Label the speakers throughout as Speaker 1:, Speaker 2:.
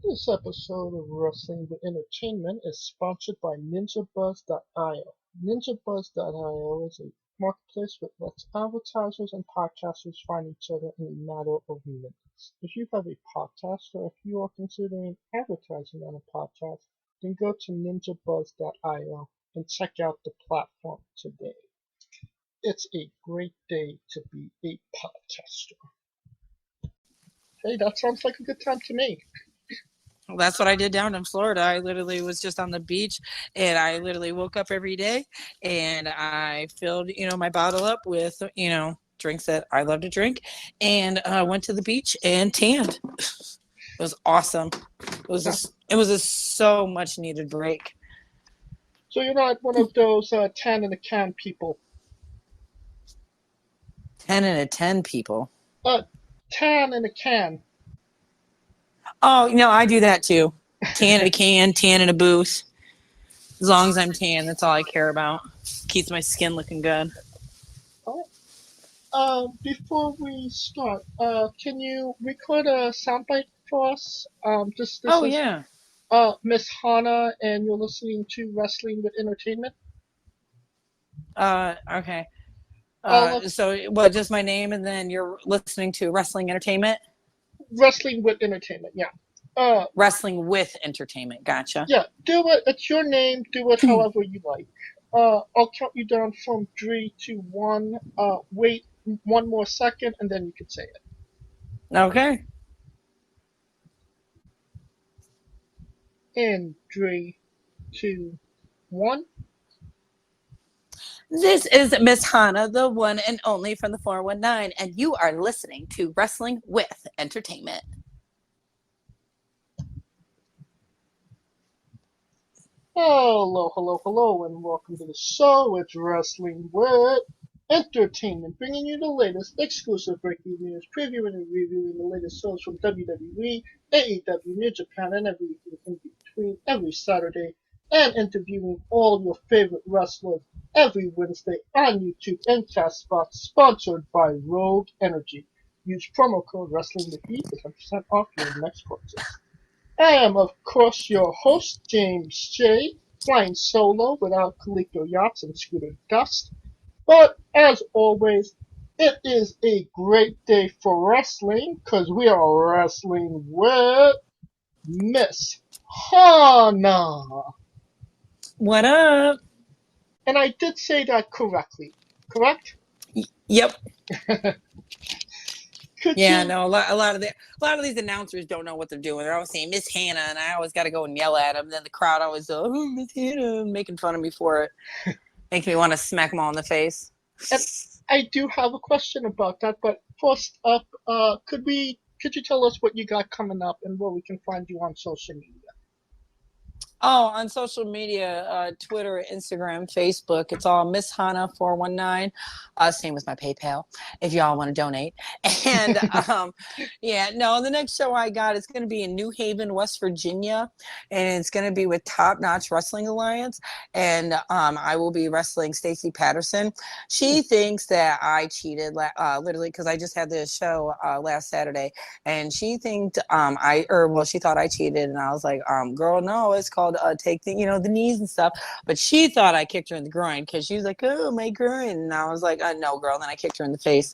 Speaker 1: This episode of Wrestling with Entertainment is sponsored by NinjaBuzz.io. NinjaBuzz.io is a marketplace that lets advertisers and podcasters find each other in a matter of minutes. If you have a podcast or if you are considering advertising on a podcast, then go to NinjaBuzz.io and check out the platform today. It's a great day to be a podcaster. Hey, that sounds like a good time to me.
Speaker 2: That's what I did down in Florida. I literally was just on the beach, and I literally woke up every day and I filled, my bottle up with, drinks that I love to drink, and went to the beach and tanned. It was awesome. It was a so much needed break.
Speaker 1: So you're not one of those 10 in a can people.
Speaker 2: 10 and a 10 people.
Speaker 1: 10 in a can.
Speaker 2: Oh, I do that too. Tan in a can, tan in a booth. As long as I'm tan, that's all I care about. Keeps my skin looking good.
Speaker 1: Before we start, can you record a soundbite for us? This
Speaker 2: Oh,
Speaker 1: is
Speaker 2: yeah.
Speaker 1: Miss Hana, and you're listening to Wrestling with Entertainment.
Speaker 2: Okay.
Speaker 1: Let's
Speaker 2: So what, just my name, and then you're listening to Wrestling Entertainment?
Speaker 1: Wrestling with Entertainment, yeah.
Speaker 2: Wrestling with Entertainment. Gotcha.
Speaker 1: Yeah, do it. It's your name. Do it however you like. I'll count you down from 3 to 1. Wait one more second, and then you can say it.
Speaker 2: Okay.
Speaker 1: In 3, 2, 1.
Speaker 2: This is Miss Hana, the one and only from the 419, and you are listening to Wrestling with Entertainment.
Speaker 1: Hello, hello, hello, and welcome to the show. It's Wrestling with Entertainment, bringing you the latest exclusive breaking news, previewing and reviewing the latest shows from WWE, AEW, New Japan, and everything in between every Saturday, and interviewing all your favorite wrestlers every Wednesday on YouTube and Castbox, sponsored by Rogue Energy. Use promo code WrestlingWithE for 10% off your next purchase. I am, of course, your host, James J., flying solo without Coleco Yachts and Scooter Dust. But, as always, it is a great day for wrestling, because we are wrestling with Miss Hana.
Speaker 2: What up?
Speaker 1: And I did say that correctly, correct?
Speaker 2: Yep.
Speaker 1: Yeah,
Speaker 2: no, a lot of these announcers don't know what they're doing. They're always saying Miss Hannah, and I always got to go and yell at them. Then the crowd always Miss Hannah, making fun of me for it. Makes me want to smack them all in the face.
Speaker 1: And I do have a question about that, but first up, could you tell us what you got coming up and where we can find you on social media?
Speaker 2: Oh, on social media, Twitter, Instagram, Facebook, it's all Miss Hana 419. Same with my PayPal if y'all want to donate. And the next show I got, it's going to be in New Haven, West Virginia, and it's going to be with Top Notch Wrestling Alliance. And I will be wrestling Stacey Patterson. She thinks that I cheated, literally, because I just had this show last Saturday, and she think she thought I cheated, and I was like, girl, no, it's called take the knees and stuff. But she thought I kicked her in the groin because she was like, oh, my groin, and I was like, no, girl. And then I kicked her in the face.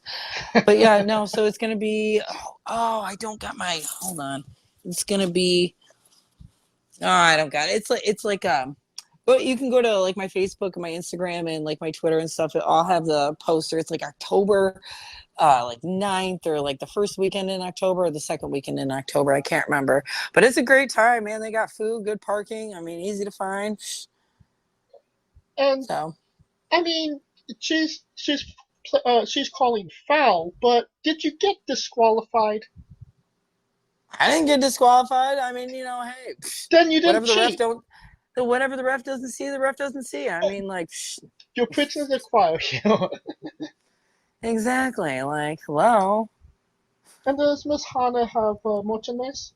Speaker 2: But yeah, no. So it's gonna be. I don't got my. Hold on. It's gonna be. Oh, I don't got it. It's like But you can go to like my Facebook and my Instagram and like my Twitter and stuff. I'll have the poster. It's like October, like 9th, or like the first weekend in October or the second weekend in October. I can't remember. But it's a great time, man. They got food, good parking. I mean, easy to find.
Speaker 1: And
Speaker 2: So
Speaker 1: I mean, she's calling foul, but did you get disqualified?
Speaker 2: I didn't get disqualified. I mean, hey,
Speaker 1: Then you didn't
Speaker 2: whatever the ref doesn't see, the ref doesn't see. I mean, like,
Speaker 1: your prisoners acquire you.
Speaker 2: Exactly. Like, hello.
Speaker 1: And does Miss Hana have merchandise?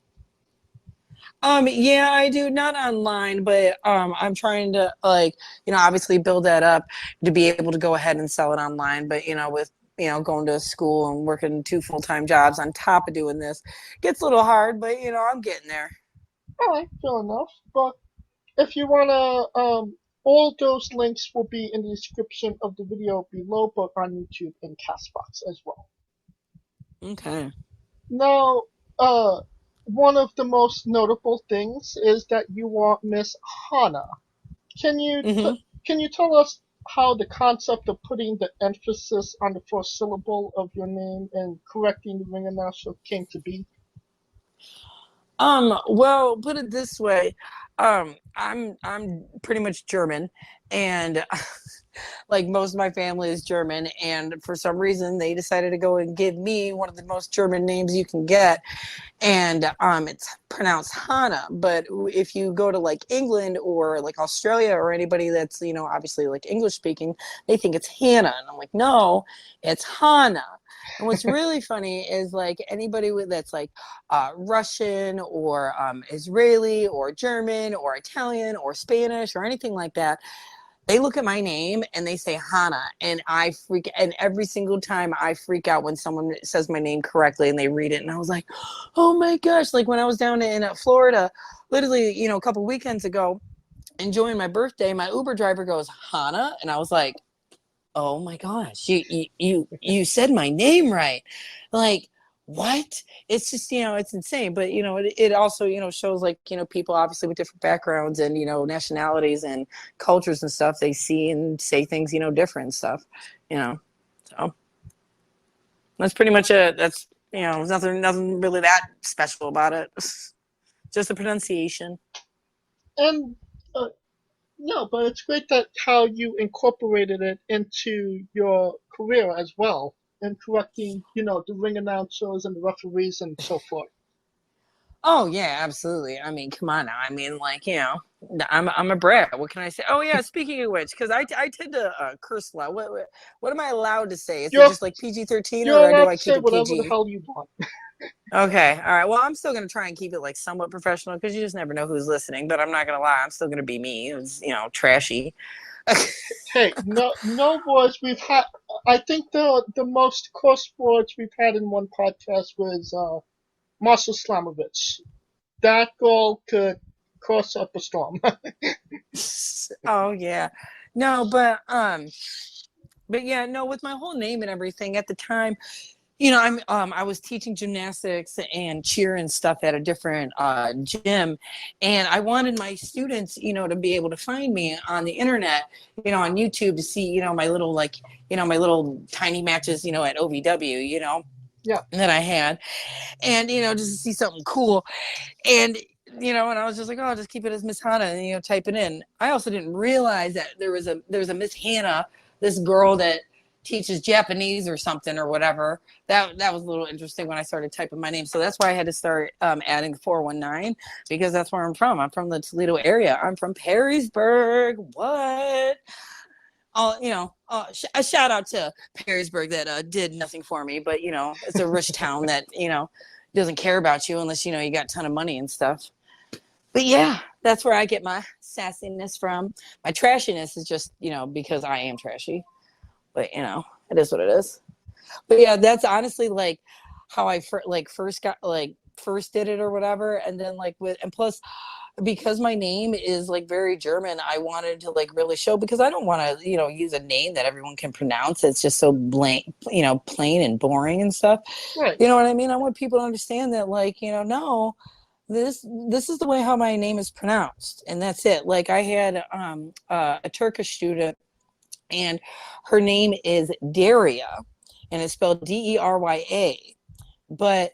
Speaker 2: Yeah, I do. Not online, but I'm trying to obviously build that up to be able to go ahead and sell it online. But with going to school and working 2 full-time jobs on top of doing this, gets a little hard. But I'm getting there.
Speaker 1: Alright, fair enough. But if you wanna, all those links will be in the description of the video below, both on YouTube and Castbox as well.
Speaker 2: Okay.
Speaker 1: Now, one of the most notable things is that you are Miss Hana. Can you
Speaker 2: Mm-hmm.
Speaker 1: can you tell us how the concept of putting the emphasis on the first syllable of your name and correcting the ring announcer came to be?
Speaker 2: Well, put it this way. I'm pretty much German, and like most of my family is German, and for some reason they decided to go and give me one of the most German names you can get, and it's pronounced Hannah. But if you go to like England or like Australia or anybody that's obviously like English speaking, they think it's Hannah, and I'm like, no, it's Hannah. And what's really funny is like anybody that's like Russian or Israeli or German or Italian or Spanish or anything like that, they look at my name and they say Hannah, and and every single time I freak out when someone says my name correctly and they read it, and I was like, oh my gosh. Like when I was down in Florida, literally, a couple weekends ago, enjoying my birthday, my Uber driver goes, Hannah, and I was like, oh my gosh, you said my name right. Like, what? It's just, it's insane. But it also shows like people obviously with different backgrounds and nationalities and cultures and stuff, they see and say things different stuff, so that's pretty much it. That's there's nothing really that special about it. Just the pronunciation.
Speaker 1: And no, but it's great that how you incorporated it into your career as well, and correcting, the ring announcers and the referees and so forth.
Speaker 2: Oh yeah, absolutely. I mean, come on now. I mean, like I'm a brat. What can I say? Oh yeah. Speaking of which, because I tend to curse a lot. What am I allowed to say? Is it
Speaker 1: You're
Speaker 2: just like PG-13
Speaker 1: you're
Speaker 2: or do
Speaker 1: allowed
Speaker 2: I
Speaker 1: to
Speaker 2: keep
Speaker 1: say
Speaker 2: it
Speaker 1: whatever the
Speaker 2: PG?
Speaker 1: hell you want.
Speaker 2: Okay, all right. Well, I'm still gonna try and keep it like somewhat professional because you just never know who's listening. But I'm not gonna lie, I'm still gonna be me. It's trashy.
Speaker 1: Hey, no boys. We've had. I think the most coarse words we've had in one podcast was Marcel Slamovich. That girl could cross up a storm.
Speaker 2: Oh yeah, no, but yeah, no. With my whole name and everything at the time, I was teaching gymnastics and cheer and stuff at a different gym, and I wanted my students, to be able to find me on the internet, on YouTube to see, my little my little tiny matches, at OVW,
Speaker 1: Yeah.
Speaker 2: that I had, and just to see something cool, and and I was just like, oh, I'll just keep it as Miss Hannah, and type it in. I also didn't realize that there was a Miss Hannah, this girl that teaches Japanese or something or whatever. That was a little interesting when I started typing my name. So that's why I had to start adding 419 because that's where I'm from. I'm from the Toledo area. I'm from Perrysburg. What? Oh, a shout out to Perrysburg that did nothing for me, but it's a rich town that doesn't care about you unless you got a ton of money and stuff. But yeah, that's where I get my sassiness from. My trashiness is just because I am trashy, but it is what it is. But yeah, that's honestly like how I first did it or whatever, and then and plus because my name is like very German, I wanted to like really show because I don't want to, use a name that everyone can pronounce. It's just so blank, plain and boring and stuff.
Speaker 1: Right.
Speaker 2: You know what I mean? I want people to understand that, like, no, this is the way how my name is pronounced, and that's it. Like I had a Turkish student, and her name is Daria, and it's spelled Derya, but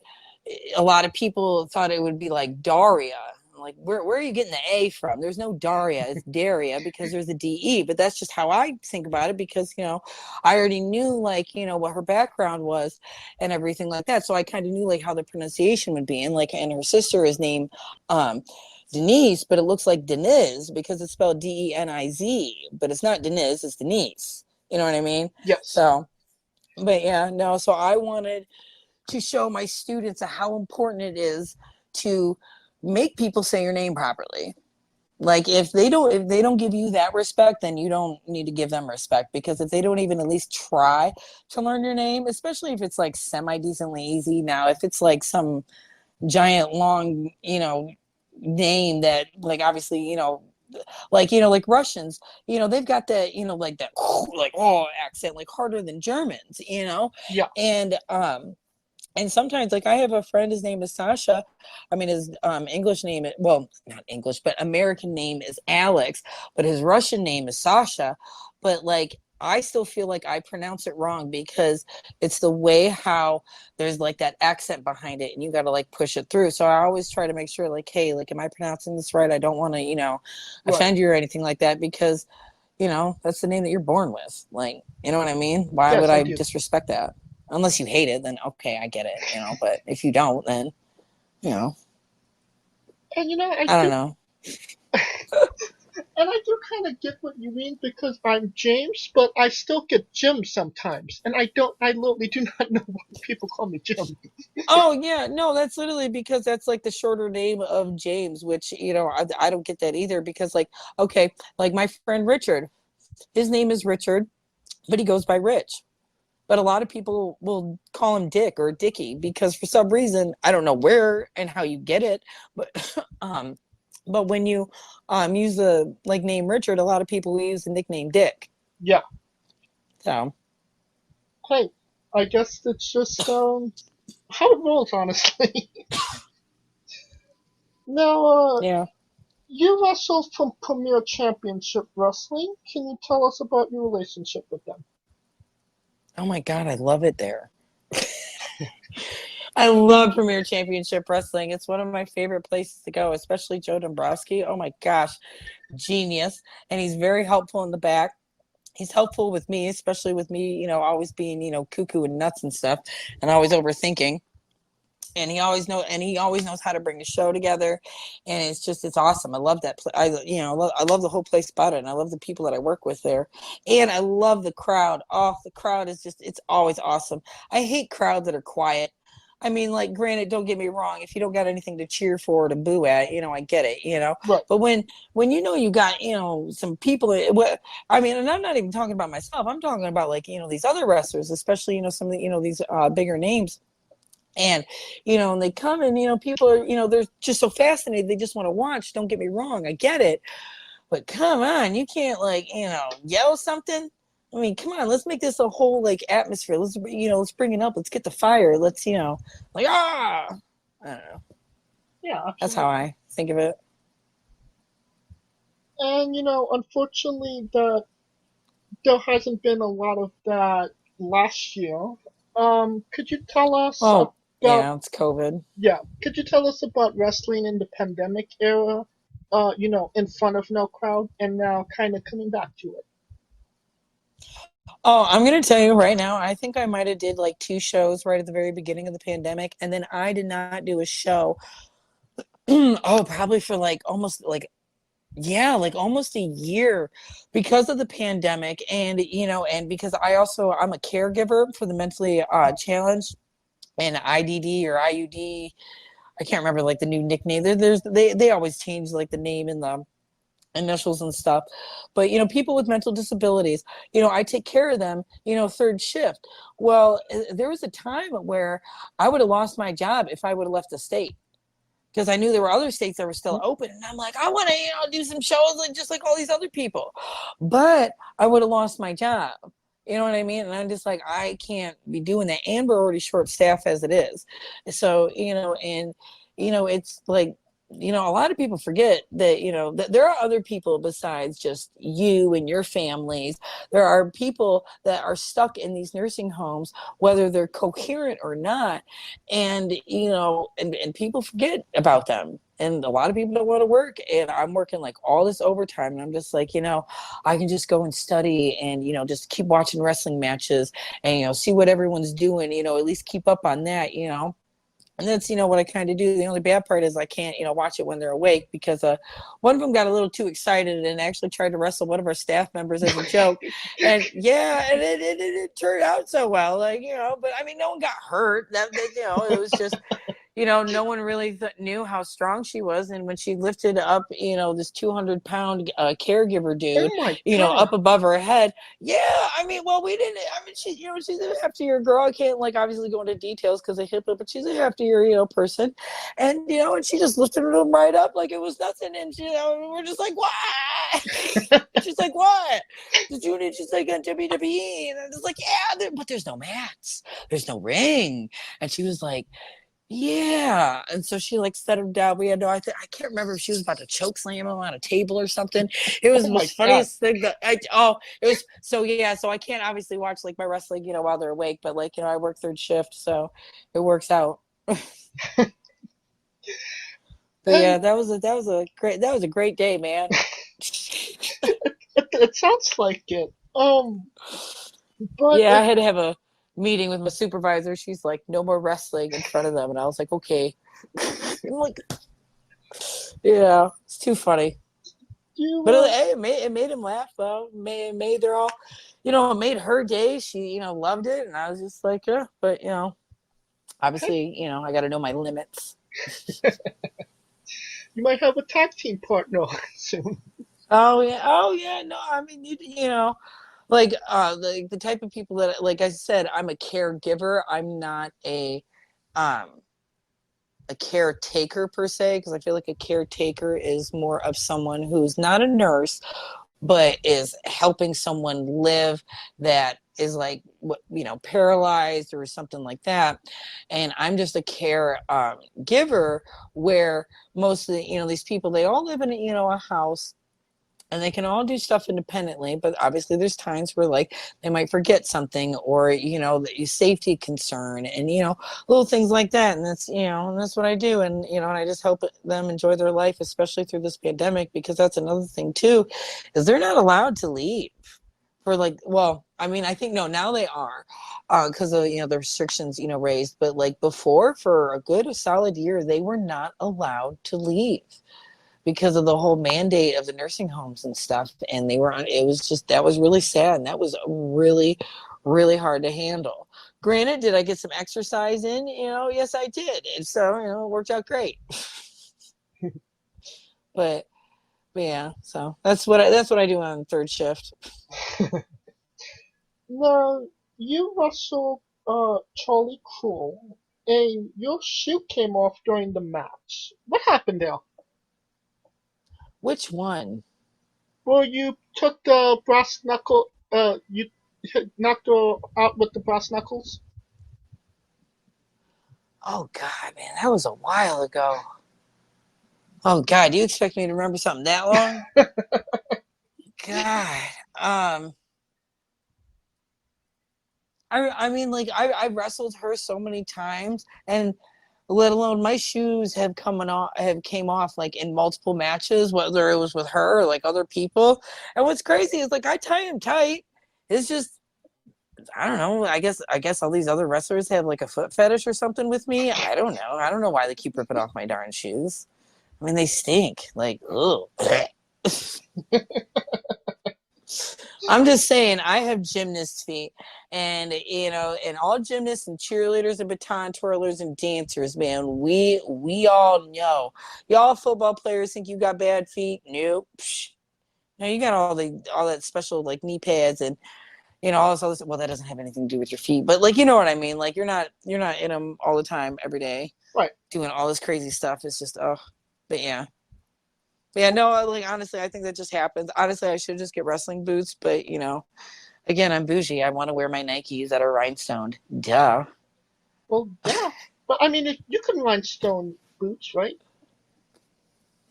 Speaker 2: a lot of people thought it would be like Daria. Like, where are you getting the A from? There's no Daria. It's Daria because there's a DE. But that's just how I think about it because, I already knew, like, what her background was and everything like that. So I kind of knew, like, how the pronunciation would be. And her sister is named Denise, but it looks like Deniz because it's spelled Deniz. But it's not Deniz, it's Denise. You know what I mean?
Speaker 1: Yes.
Speaker 2: So, but yeah, no. So I wanted to show my students how important it is to make people say your name properly. Like if they don't give you that respect, then you don't need to give them respect because if they don't even at least try to learn your name, especially if it's like semi decently easy. Now, if it's like some giant long, name that, like, obviously, like Russians, they've got that, like that, like, oh, accent, like harder than Germans,
Speaker 1: Yeah.
Speaker 2: and sometimes, like, I have a friend, his name is Sasha. I mean, his English name, well, not English, but American name is Alex, but his Russian name is Sasha. But, like, I still feel like I pronounce it wrong because it's the way how there's, like, that accent behind it, and you got to, like, push it through. So I always try to make sure, like, hey, like, am I pronouncing this right? I don't want to,
Speaker 1: Right.
Speaker 2: offend you or anything like that, because, that's the name that you're born with. Like, you know what I mean? Why would
Speaker 1: Yes, I
Speaker 2: I
Speaker 1: do.
Speaker 2: disrespect that? Unless you hate it, then okay, I get it, but if you don't, then, you know,
Speaker 1: And
Speaker 2: I don't know.
Speaker 1: and I do kind of get what you mean because I'm James, but I still get Jim sometimes, and I literally do not know why people call me Jim.
Speaker 2: Oh, yeah, no, that's literally because that's like the shorter name of James, which, I don't get that either because, like, okay, like my friend Richard, his name is Richard, but he goes by Rich. But a lot of people will call him Dick or Dickie because for some reason, I don't know where and how you get it, but but when you use the, like, name Richard, a lot of people use the nickname Dick.
Speaker 1: Yeah.
Speaker 2: So
Speaker 1: Hey, I guess it's just how it rolls, honestly. Now,
Speaker 2: yeah.
Speaker 1: you wrestled from Premier Championship Wrestling. Can you tell us about your relationship with them?
Speaker 2: Oh my God, I love it there. I love Premier Championship Wrestling. It's one of my favorite places to go, especially Joe Dombrowski. Oh my gosh, genius. And he's very helpful in the back. He's helpful with me, especially with me, always being, cuckoo and nuts and stuff and always overthinking. And he always knows how to bring the show together, and it's awesome. I love that. I love the whole place about it, and I love the people that I work with there, and I love the crowd. Oh, the crowd is it's always awesome. I hate crowds that are quiet. I mean, like, granted, don't get me wrong. If you don't got anything to cheer for or to boo at, I get it,
Speaker 1: Right.
Speaker 2: But when you got some people, I mean, and I'm not even talking about myself. I'm talking about, like, these other wrestlers, especially some of the these bigger names. And, and they come and, people are, they're just so fascinated. They just want to watch. Don't get me wrong. I get it. But come on, you can't, like, yell something. I mean, come on, let's make this a whole, like, atmosphere. Let's bring it up. Let's get the fire. Let's, like, I don't know.
Speaker 1: Yeah,
Speaker 2: That's how
Speaker 1: absolutely.
Speaker 2: I think of it.
Speaker 1: And unfortunately, there hasn't been a lot of that last year. Could you tell us
Speaker 2: Well,
Speaker 1: about
Speaker 2: yeah, it's COVID.
Speaker 1: yeah? Could you tell us about wrestling in the pandemic era? In front of no crowd, and now kind of coming back to it.
Speaker 2: Oh, I'm gonna tell you right now, I think I might have did like 2 shows right at the very beginning of the pandemic, and then I did not do a show. Oh, probably for like almost like, yeah, like almost a year because of the pandemic, and and because I'm a caregiver for the mentally challenged, and IDD or IUD. I can't remember, like, the new nickname. They always change, like, the name and the initials and stuff. But people with mental disabilities, I take care of them, third shift. Well, there was a time where I would have lost my job if I would have left the state, because I knew there were other states that were still open, and I'm like, I want to do some shows like just like all these other people, but I would have lost my job. You know what I mean? And I'm just like, I can't be doing that, and we're already short staffed as it is. So and it's like, a lot of people forget that, that there are other people besides just you and your families. There are people that are stuck in these nursing homes, whether they're coherent or not. And, and people forget about them. And a lot of people don't want to work. And I'm working like all this overtime. And I'm just like, I can just go and study and, just keep watching wrestling matches and, see what everyone's doing, at least keep up on that, And that's, what I kind of do. The only bad part is I can't, watch it when they're awake, because one of them got a little too excited and actually tried to wrestle one of our staff members as a joke. And yeah, and it turned out so well, like, but I mean, no one got hurt. That it was just, no one really knew how strong she was. And when she lifted up, this 200-pound caregiver dude,
Speaker 1: Oh my God.
Speaker 2: up above her head. Yeah, I mean, well, we didn't. I mean, she's a heftier girl. I can't obviously go into details because of HIPAA, but she's a heftier, person, and and she just lifted him right up like it was nothing, and we're just like, what? She's like, what? Did you need? She's like, on WWE, and I'm just like, yeah, but there's no mats, there's no ring, and she was like, yeah. And so she set him down. We had I can't remember if she was about to choke slam him on a table or something. It was
Speaker 1: Oh
Speaker 2: the
Speaker 1: my
Speaker 2: funniest thing that it was so yeah. So I can't obviously watch my wrestling, while they're awake, but I work third shift, so it works out. But yeah, that was a great day, man.
Speaker 1: It sounds like it. But
Speaker 2: Yeah, I had to have a meeting with my supervisor. She's like, no more wrestling in front of them. And I was like, okay. I'm like, yeah, it's too funny. But it made him laugh, though. It made their all, it made her day. She, loved it. And I was just like, yeah. But, obviously, I got to know my limits.
Speaker 1: you might have a tag team partner soon.
Speaker 2: Oh, yeah. Oh, yeah. No, I mean, the type of people that, like I said, I'm a caregiver. I'm not a caretaker per se, because I feel like a caretaker is more of someone who's not a nurse but is helping someone live that is paralyzed or something like that. And I'm just a care giver, where most of the these people, they all live in a house, and they can all do stuff independently, but obviously there's times where they might forget something, or the safety concern, and little things like that. And that's what I do. And and I just help them enjoy their life, especially through this pandemic, because that's another thing too, is they're not allowed to leave for well, I mean, I think no, now they are, because of the restrictions raised, but before, for a solid year, they were not allowed to leave because of the whole mandate of the nursing homes and stuff. And that was really sad. And that was really, really hard to handle. Granted, did I get some exercise in? Yes, I did. And so, it worked out great. but yeah, so that's what I do on third shift.
Speaker 1: Now, you wrestled Charlie Cruel, and your shoe came off during the match. What happened there?
Speaker 2: Which one?
Speaker 1: Well, you took the brass knuckle. You knocked her out with the brass knuckles.
Speaker 2: Oh God, man, that was a while ago. Oh God, do you expect me to remember something that long? God. I mean, I wrestled her so many times, and let alone my shoes have came off in multiple matches, whether it was with her or other people. And what's crazy is I tie them tight. It's just, I don't know. I guess all these other wrestlers have a foot fetish or something with me. I don't know. I don't know why they keep ripping off my darn shoes. I mean, they stink. Ugh. I'm just saying, I have gymnast feet, and and all gymnasts and cheerleaders and baton twirlers and dancers, man, we all know. Y'all football players think you got bad feet? Nope. No, you got all that special knee pads and all this other. Well, that doesn't have anything to do with your feet, but you know what I mean. You're not in them all the time, every day,
Speaker 1: Right.
Speaker 2: doing all this crazy stuff. It's just but yeah. Yeah, no, honestly, I think that just happens. Honestly, I should just get wrestling boots, but again, I'm bougie. I want to wear my Nikes that are rhinestoned. Duh.
Speaker 1: Well, yeah, but I mean, you can rhinestone boots, right?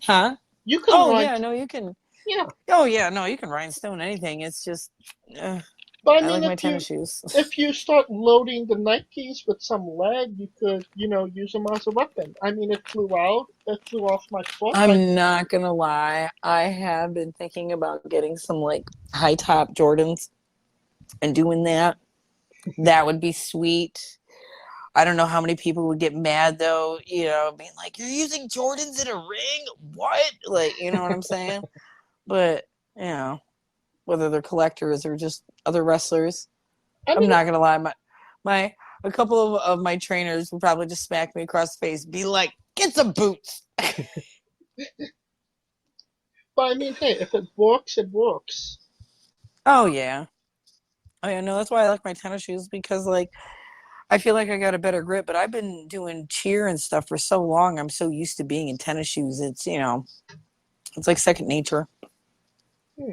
Speaker 2: Huh?
Speaker 1: You can
Speaker 2: Oh
Speaker 1: rhine.
Speaker 2: yeah, no, you can.
Speaker 1: Yeah,
Speaker 2: Oh yeah, no, you can rhinestone anything. It's just,
Speaker 1: but I
Speaker 2: I
Speaker 1: mean,
Speaker 2: like my tennis shoes.
Speaker 1: if you start loading the Nikes with some lead, you could use them as a weapon. I mean, it flew out. It flew off my foot, but
Speaker 2: I'm not gonna lie. I have been thinking about getting some high top Jordans and doing that. That would be sweet. I don't know how many people would get mad though, being like, "You're using Jordans in a ring? What?" You know what I'm saying? But, whether they're collectors or just other wrestlers,
Speaker 1: I
Speaker 2: I'm
Speaker 1: mean,
Speaker 2: not gonna lie. My a couple of my trainers would probably just smack me across the face, be like, "Get some boots."
Speaker 1: But I mean, hey, if it works, it works.
Speaker 2: Oh yeah. Oh yeah, no, that's why I like my tennis shoes because like I feel like I got a better grip, but I've been doing cheer and stuff for so long. I'm so used to being in tennis shoes. It's, it's like second nature.
Speaker 1: Hmm.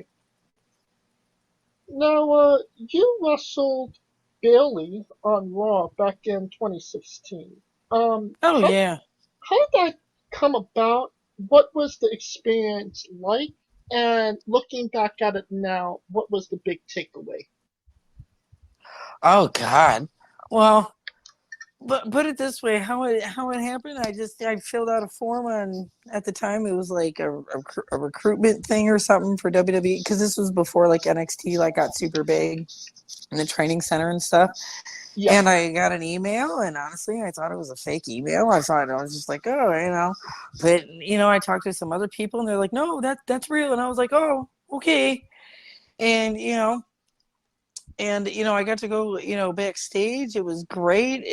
Speaker 1: Now, you wrestled Bailey on Raw back in 2016.
Speaker 2: Oh yeah.
Speaker 1: How did that come about? What was the experience like? And looking back at it now, what was the big takeaway?
Speaker 2: Oh God. Well, but put it this way, how it happened, I filled out a form on at the time it was like a recruitment thing or something for WWE because this was before like NXT like got super big in the training center and stuff.
Speaker 1: Yeah.
Speaker 2: And I got an email, and honestly, I thought it was a fake email. I thought I was just like, oh, but I talked to some other people, and they're like, no, that's real, and I was like, oh, okay, and I got to go backstage. It was great.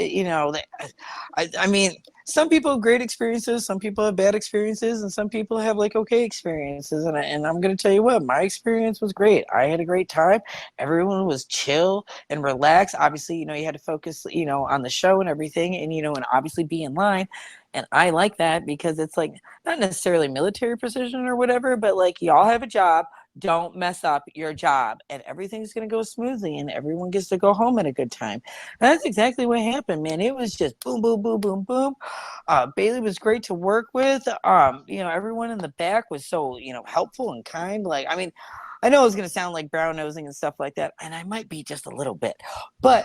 Speaker 2: I mean, some people have great experiences, some people have bad experiences, and some people have like okay experiences. And I'm going to tell you what, my experience was great. I had a great time. Everyone was chill and relaxed. Obviously, you had to focus on the show and everything, and obviously be in line. And I like that because it's like not necessarily military precision or whatever, but like y'all have a job, don't mess up your job, and everything's going to go smoothly, and everyone gets to go home at a good time. And that's exactly what happened, man. It was just boom, boom, boom, boom, boom. Bailey was great to work with. Everyone in the back was so helpful and kind. Like, I mean, I know it's going to sound like brown nosing and stuff like that, and I might be just a little bit, but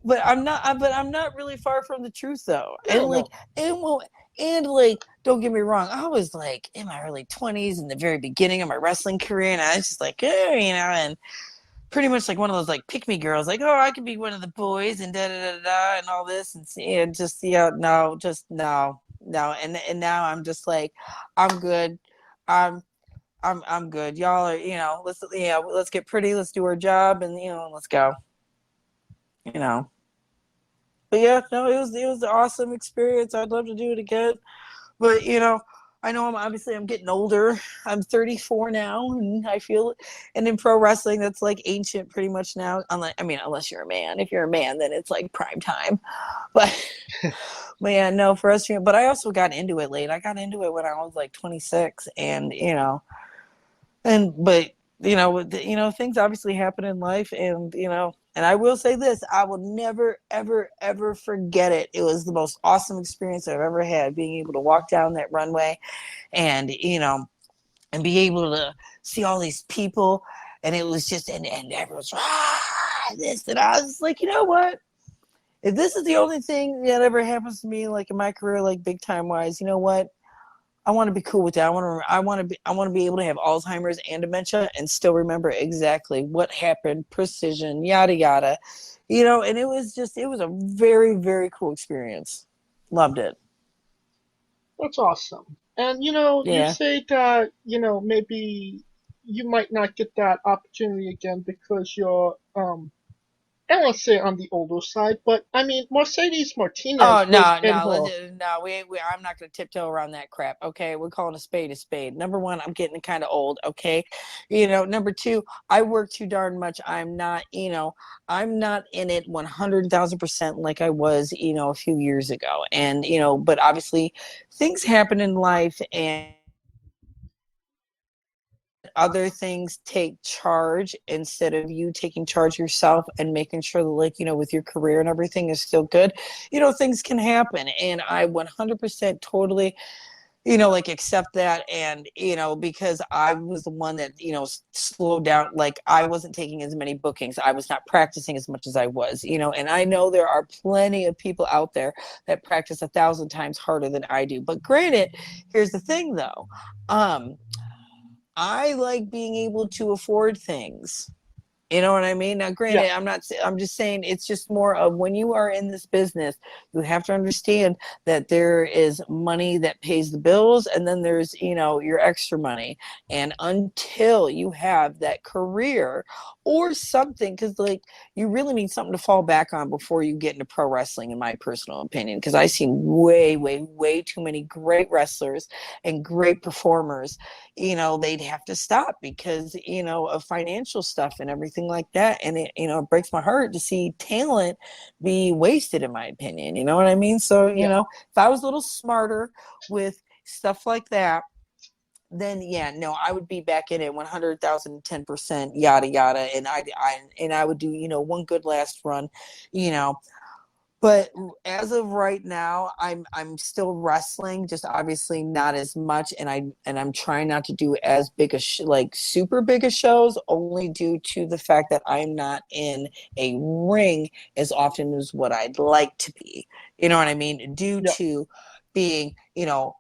Speaker 2: I'm not really far from the truth though.
Speaker 1: No, no.
Speaker 2: And like, don't get me wrong, I was like in my early 20s in the very beginning of my wrestling career, and I was just like, and pretty much like one of those like pick me girls, like, oh, I could be one of the boys and da da da da and all this, and just no, just no, no, and now I'm just like, I'm good, I'm I'm good. Y'all are, let's get pretty, let's do our job, and let's go. You know. But yeah, no, it was an awesome experience. I'd love to do it again. But I know I'm getting older. I'm 34 now, and I feel, and in pro wrestling, that's like ancient pretty much now. Unless you're a man. If you're a man, then it's like prime time. But but yeah, no, for us. But I also got into it late. I got into it when I was like 26, and but things obviously happen in life, and I will say this, I will never ever ever forget it. It was the most awesome experience I've ever had, being able to walk down that runway and and be able to see all these people, and it was just, and everyone's this, and I was like, you know what, if this is the only thing that ever happens to me like in my career, like big time wise, you know what, I want to be cool with that. I want to be able to have Alzheimer's and dementia and still remember exactly what happened, precision, yada yada, And it was a very very cool experience. Loved it.
Speaker 1: That's awesome. And you
Speaker 2: Yeah.
Speaker 1: say that, maybe you might not get that opportunity again because you're I don't want to say on the older side, but I mean Mercedes
Speaker 2: Oh
Speaker 1: Martinez is
Speaker 2: no,
Speaker 1: in
Speaker 2: no,
Speaker 1: her.
Speaker 2: no. We I'm not going to tiptoe around that crap. Okay, we're calling a spade a spade. Number one, I'm getting kind of old. Okay, Number two, I work too darn much. I'm not in it 100,000% like I was, a few years ago. And but obviously, things happen in life, and other things take charge instead of you taking charge yourself and making sure that, like, with your career and everything is still good. Things can happen, and I 100% totally like accept that. And because I was the one that slowed down, like I wasn't taking as many bookings, I was not practicing as much as I was, and I know there are plenty of people out there that practice 1,000 times harder than I do. But granted, here's the thing though, I like being able to afford things. You know what I mean? Now,
Speaker 1: Yeah.
Speaker 2: granted, I'm just saying it's just more of when you are in this business, you have to understand that there is money that pays the bills and then there's, your extra money. And until you have that career or something, because like you really need something to fall back on before you get into pro wrestling, in my personal opinion, because I've seen way, way, way too many great wrestlers and great performers, they'd have to stop because, of financial stuff and everything like that. And it breaks my heart to see talent be wasted, in my opinion. You know what I mean? So, if I was a little smarter with stuff like that, then yeah, no, I would be back in it 100,000, 10%, yada, yada. And I would do, one good last run, you know, but as of right now, I'm still wrestling, just obviously not as much, and I'm trying not to do as big a like super big a shows, only due to the fact that I'm not in a ring as often as what I'd like to be. You know what I mean? Due
Speaker 1: Yeah.
Speaker 2: to being,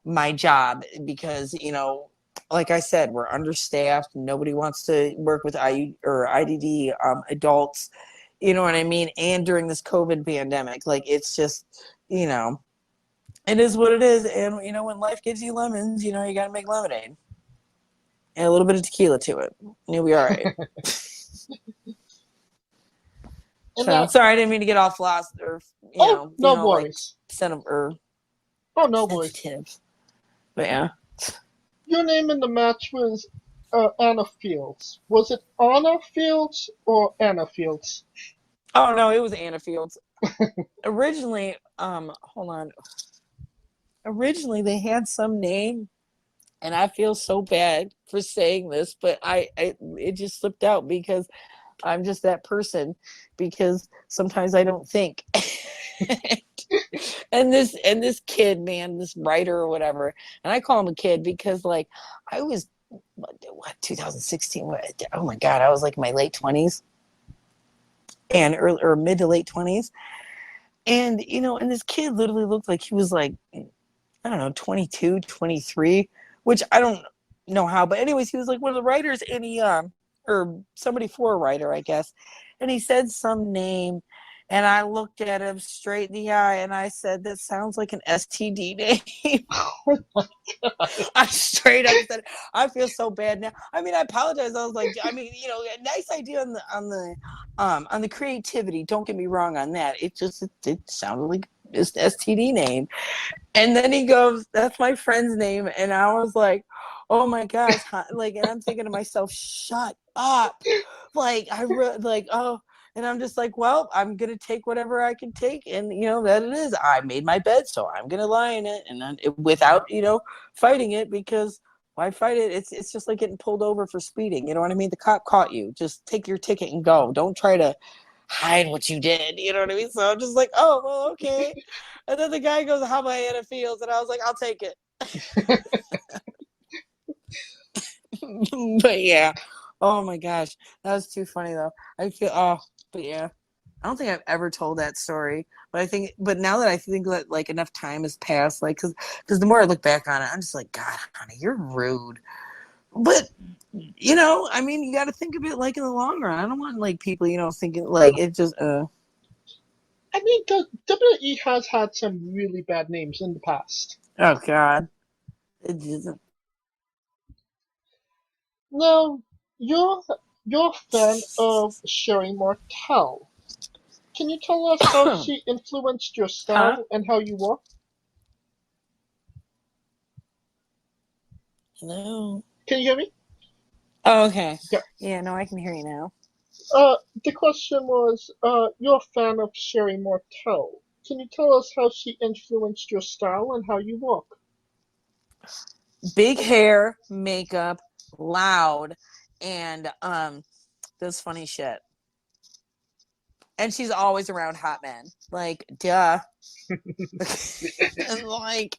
Speaker 2: my job, because like I said, we're understaffed. Nobody wants to work with IDD adults. You know what I mean? And during this COVID pandemic, like it's just, it is what it is. And when life gives you lemons, you got to make lemonade and a little bit of tequila to it. You'll be all right.
Speaker 1: And
Speaker 2: So sorry, I didn't mean to get off lost or
Speaker 1: no
Speaker 2: like
Speaker 1: worries. No worries.
Speaker 2: sensitive. But yeah.
Speaker 1: Your name in the match was Anna Fields. Was it Anna Fields or Anna Fields?
Speaker 2: Oh no, it was Anna Fields. Originally, hold on. Originally they had some name, and I feel so bad for saying this, but it just slipped out because I'm just that person, because sometimes I don't think. and this kid, man, this writer or whatever, and I call him a kid because like I was 2016, oh my god, I was like in my late 20s and early, or mid to late 20s, and and this kid literally looked like he was like, I don't know, 22, 23, which I don't know how, but anyways, he was like one of the writers, and he or somebody for a writer, I guess, and he said some name, and I looked at him straight in the eye and I said, that sounds like an STD name.
Speaker 1: Oh my god.
Speaker 2: I straight up said, I feel so bad now. I mean, I apologize. I was like, a nice idea on the creativity. Don't get me wrong on that. It sounded like this STD name. And then he goes, that's my friend's name. And I was like, oh my gosh. Like, and I'm thinking to myself, shut up. Like, oh, and I'm just like, well, I'm going to take whatever I can take. And, that it is. I made my bed, so I'm going to lie in it. And then without, fighting it, because why fight it? It's just like getting pulled over for speeding. You know what I mean? The cop caught you. Just take your ticket and go. Don't try to hide what you did. You know what I mean? So I'm just like, oh, well, okay. And then the guy goes, how about Anna Fields? And I was like, I'll take it. But yeah. Oh my gosh. That was too funny though. But yeah. I don't think I've ever told that story, but now that I think that like enough time has passed, like, cause the more I look back on it, I'm just like, God, honey, you're rude. But I mean, you got to think of it like in the long run. I don't want like people, thinking like it just.
Speaker 1: I mean, the WWE has had some really bad names in the past.
Speaker 2: Oh God, it doesn't.
Speaker 1: Now, you're a fan of Sherry Martel. Can you tell us how she influenced your
Speaker 2: Huh?
Speaker 1: style and how you walk?
Speaker 2: Hello.
Speaker 1: Can you hear me?
Speaker 2: Oh, okay.
Speaker 1: Yeah.
Speaker 2: Yeah, no, I can hear you now.
Speaker 1: The question was, you're a fan of Sherry Martel. Can you tell us how she influenced your style and how you walk?
Speaker 2: Big hair, makeup, loud, and does funny shit. And she's always around hot men. Like, duh. And like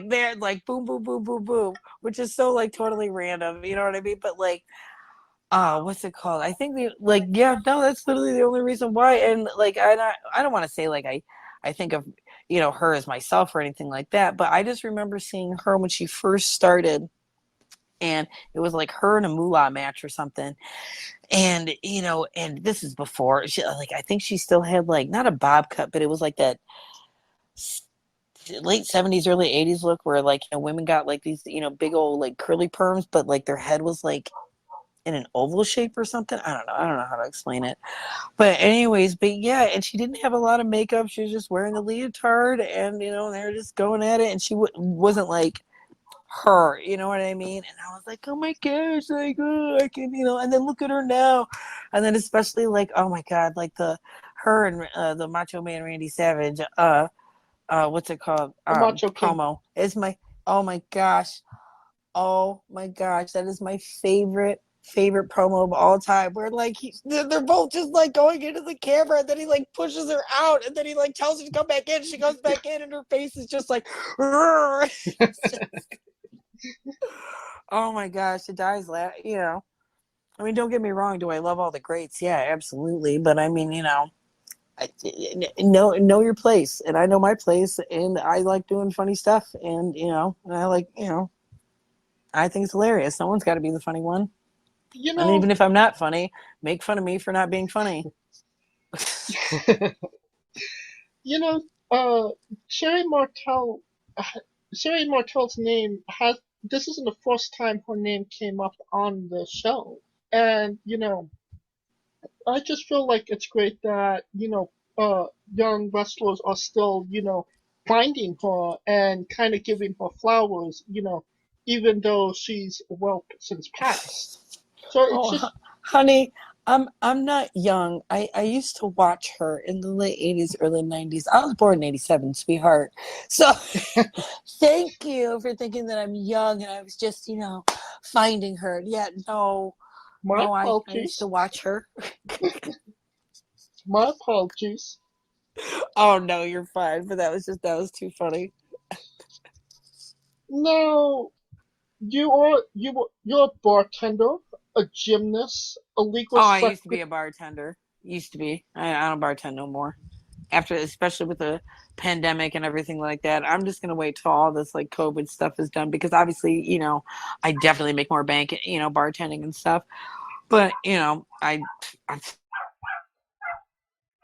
Speaker 2: they're like boom, boom, boom, boom, boom, which is so like totally random. You know what I mean? But like, what's it called? I think yeah, no, that's literally the only reason why. And like, I don't want to say like I think of her as myself or anything like that, but I just remember seeing her when she first started and it was like her in a moolah match or something. And and this is before she, like, I think she still had like not a bob cut, but it was like that late 70s, early 80s look where like women got like these big old like curly perms, but like their head was like in an oval shape or something. I don't know how to explain it. But anyways, but yeah, and she didn't have a lot of makeup. She was just wearing a leotard, and they were just going at it, and she wasn't like her, you know what I mean? And I was like, oh my gosh, like, oh, I can, and then look at her now. And then especially like, oh my God, like her and the Macho Man Randy Savage, what's it called?
Speaker 1: The Macho King.
Speaker 2: Promo is oh my gosh. Oh my gosh, that is my favorite promo of all time, where like they're both just like going into the camera, and then he like pushes her out, and then he like tells her to come back in. She goes back in, and her face is just like oh my gosh, it dies I mean, don't get me wrong, do I love all the greats? Yeah, absolutely. But I mean, know your place, and I know my place, and I like doing funny stuff, and and I like I think it's hilarious. No one's got to be the funny one. And even if I'm not funny, make fun of me for not being funny.
Speaker 1: Sherry Martel, Sherry Martel's name this isn't the first time her name came up on the show. And, I just feel like it's great that, young wrestlers are still, finding her and kind of giving her flowers, even though she's well since passed. So it's just,
Speaker 2: honey, I'm not young. I used to watch her in the late 80s, early 90s. I was born in 87, sweetheart. So thank you for thinking that I'm young and I was just, finding her. Yeah, no. I used to watch her.
Speaker 1: My apologies.
Speaker 2: Oh no, you're fine. But that was too funny.
Speaker 1: No, you're a bartender, a gymnast, a legal
Speaker 2: I used to be a bartender. Used to be. I don't bartend no more. Especially with the pandemic and everything like that, I'm just gonna wait till all this like COVID stuff is done, because obviously, I definitely make more bank, bartending and stuff. But I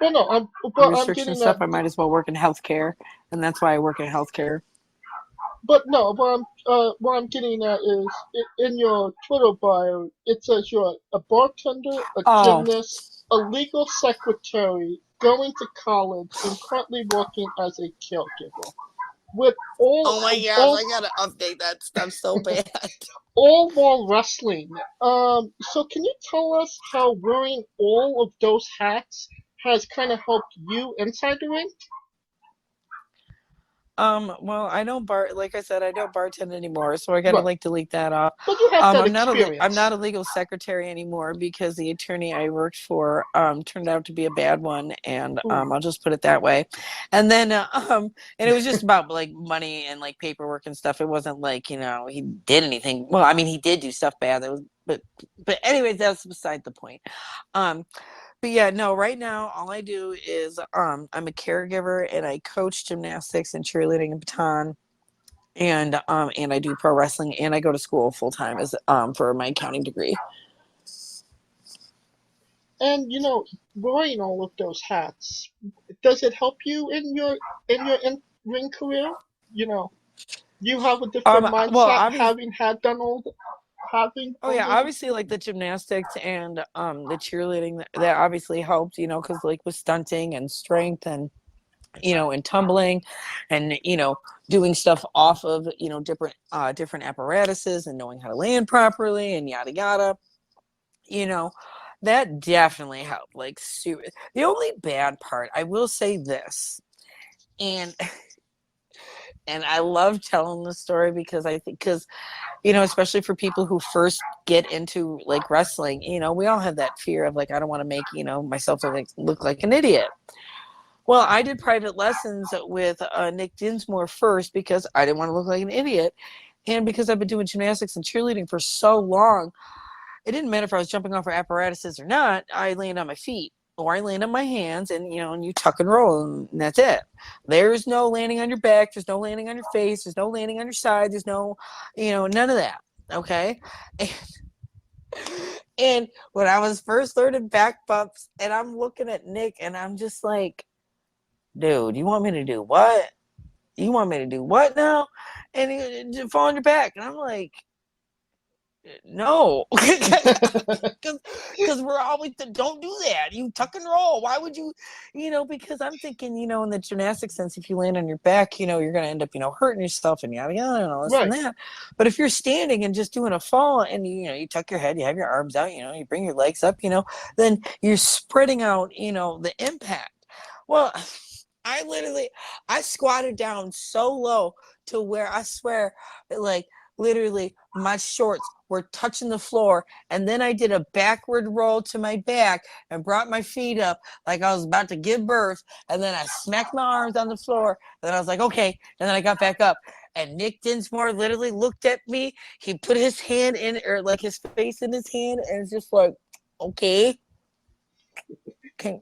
Speaker 1: well, no, I'm
Speaker 2: restriction stuff. I might as well work in healthcare, and that's why I work in healthcare.
Speaker 1: But no, what I'm getting at is in your Twitter bio, it says you're a bartender, a gymnast, a legal secretary, going to college, and currently working as a caregiver. With
Speaker 2: oh my gosh, I gotta update that stuff so bad.
Speaker 1: All while wrestling. So can you tell us how wearing all of those hats has kind of helped you inside the ring?
Speaker 2: Well, I don't like I said, I don't bartend anymore, so I gotta like delete that off.
Speaker 1: But you have that experience.
Speaker 2: I'm not a legal secretary anymore, because the attorney I worked for turned out to be a bad one, and I'll just put it that way. And then and it was just about like money and like paperwork and stuff. It wasn't like, he did anything. Well, I mean, he did do stuff bad. That was but anyways, that's beside the point. But yeah, no, right now all I do is I'm a caregiver, and I coach gymnastics and cheerleading and baton, and I do pro wrestling, and I go to school full time as for my accounting degree.
Speaker 1: And wearing all of those hats, does it help you in your in-ring career? You have a different mindset having had done all the
Speaker 2: obviously like the gymnastics and the cheerleading, that obviously helped, because like with stunting and strength and and tumbling and doing stuff off of different apparatuses and knowing how to land properly and yada yada, that definitely helped. Like, the only bad part, I will say this, and I love telling the story, because I think, especially for people who first get into like wrestling, we all have that fear of like, I don't want to make, myself look like an idiot. Well, I did private lessons with Nick Dinsmore first, because I didn't want to look like an idiot. And because I've been doing gymnastics and cheerleading for so long, it didn't matter if I was jumping off of apparatuses or not. I land on my feet, or I land on my hands, and and you tuck and roll, and that's it. There's no landing on your back. There's no landing on your face. There's no landing on your side. There's no, none of that. Okay. And, and when I was first learning back bumps, and I'm looking at Nick, and I'm just like, dude, you want me to do what? You want me to do what now? And you fall on your back. And I'm like, no, because we're always don't do that. You tuck and roll. Why would you, because I'm thinking, in the gymnastic sense, if you land on your back, you're going to end up, hurting yourself and yada yada and all this and
Speaker 1: Right.
Speaker 2: that. But if you're standing and just doing a fall and you tuck your head, you have your arms out, you bring your legs up, then you're spreading out, the impact. Well, I squatted down so low to where I swear, like literally my shorts were touching the floor, and then I did a backward roll to my back and brought my feet up like I was about to give birth, and then I smacked my arms on the floor, and then I was like, okay, and then I got back up, and Nick Dinsmore literally looked at me. He put his hand in, or like his face in his hand, and it's just like, okay, can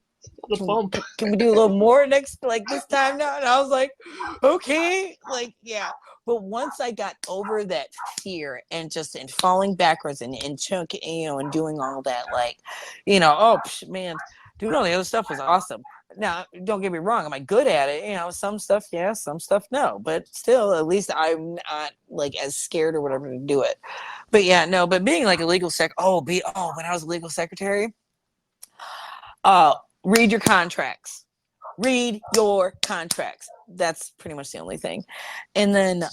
Speaker 1: The bump.
Speaker 2: can we do a little more next, like this time now? And I was like, okay, like, yeah. But once I got over that fear and just in falling backwards and choking, and doing all that, like, oh man, doing all the other stuff was awesome. Now, don't get me wrong, am I good at it? Some stuff, yes, some stuff, no. But still, at least I'm not like as scared or whatever to do it. But yeah, no, but being like a legal when I was a legal secretary, uh, read your contracts. Read your contracts. That's pretty much the only thing. And then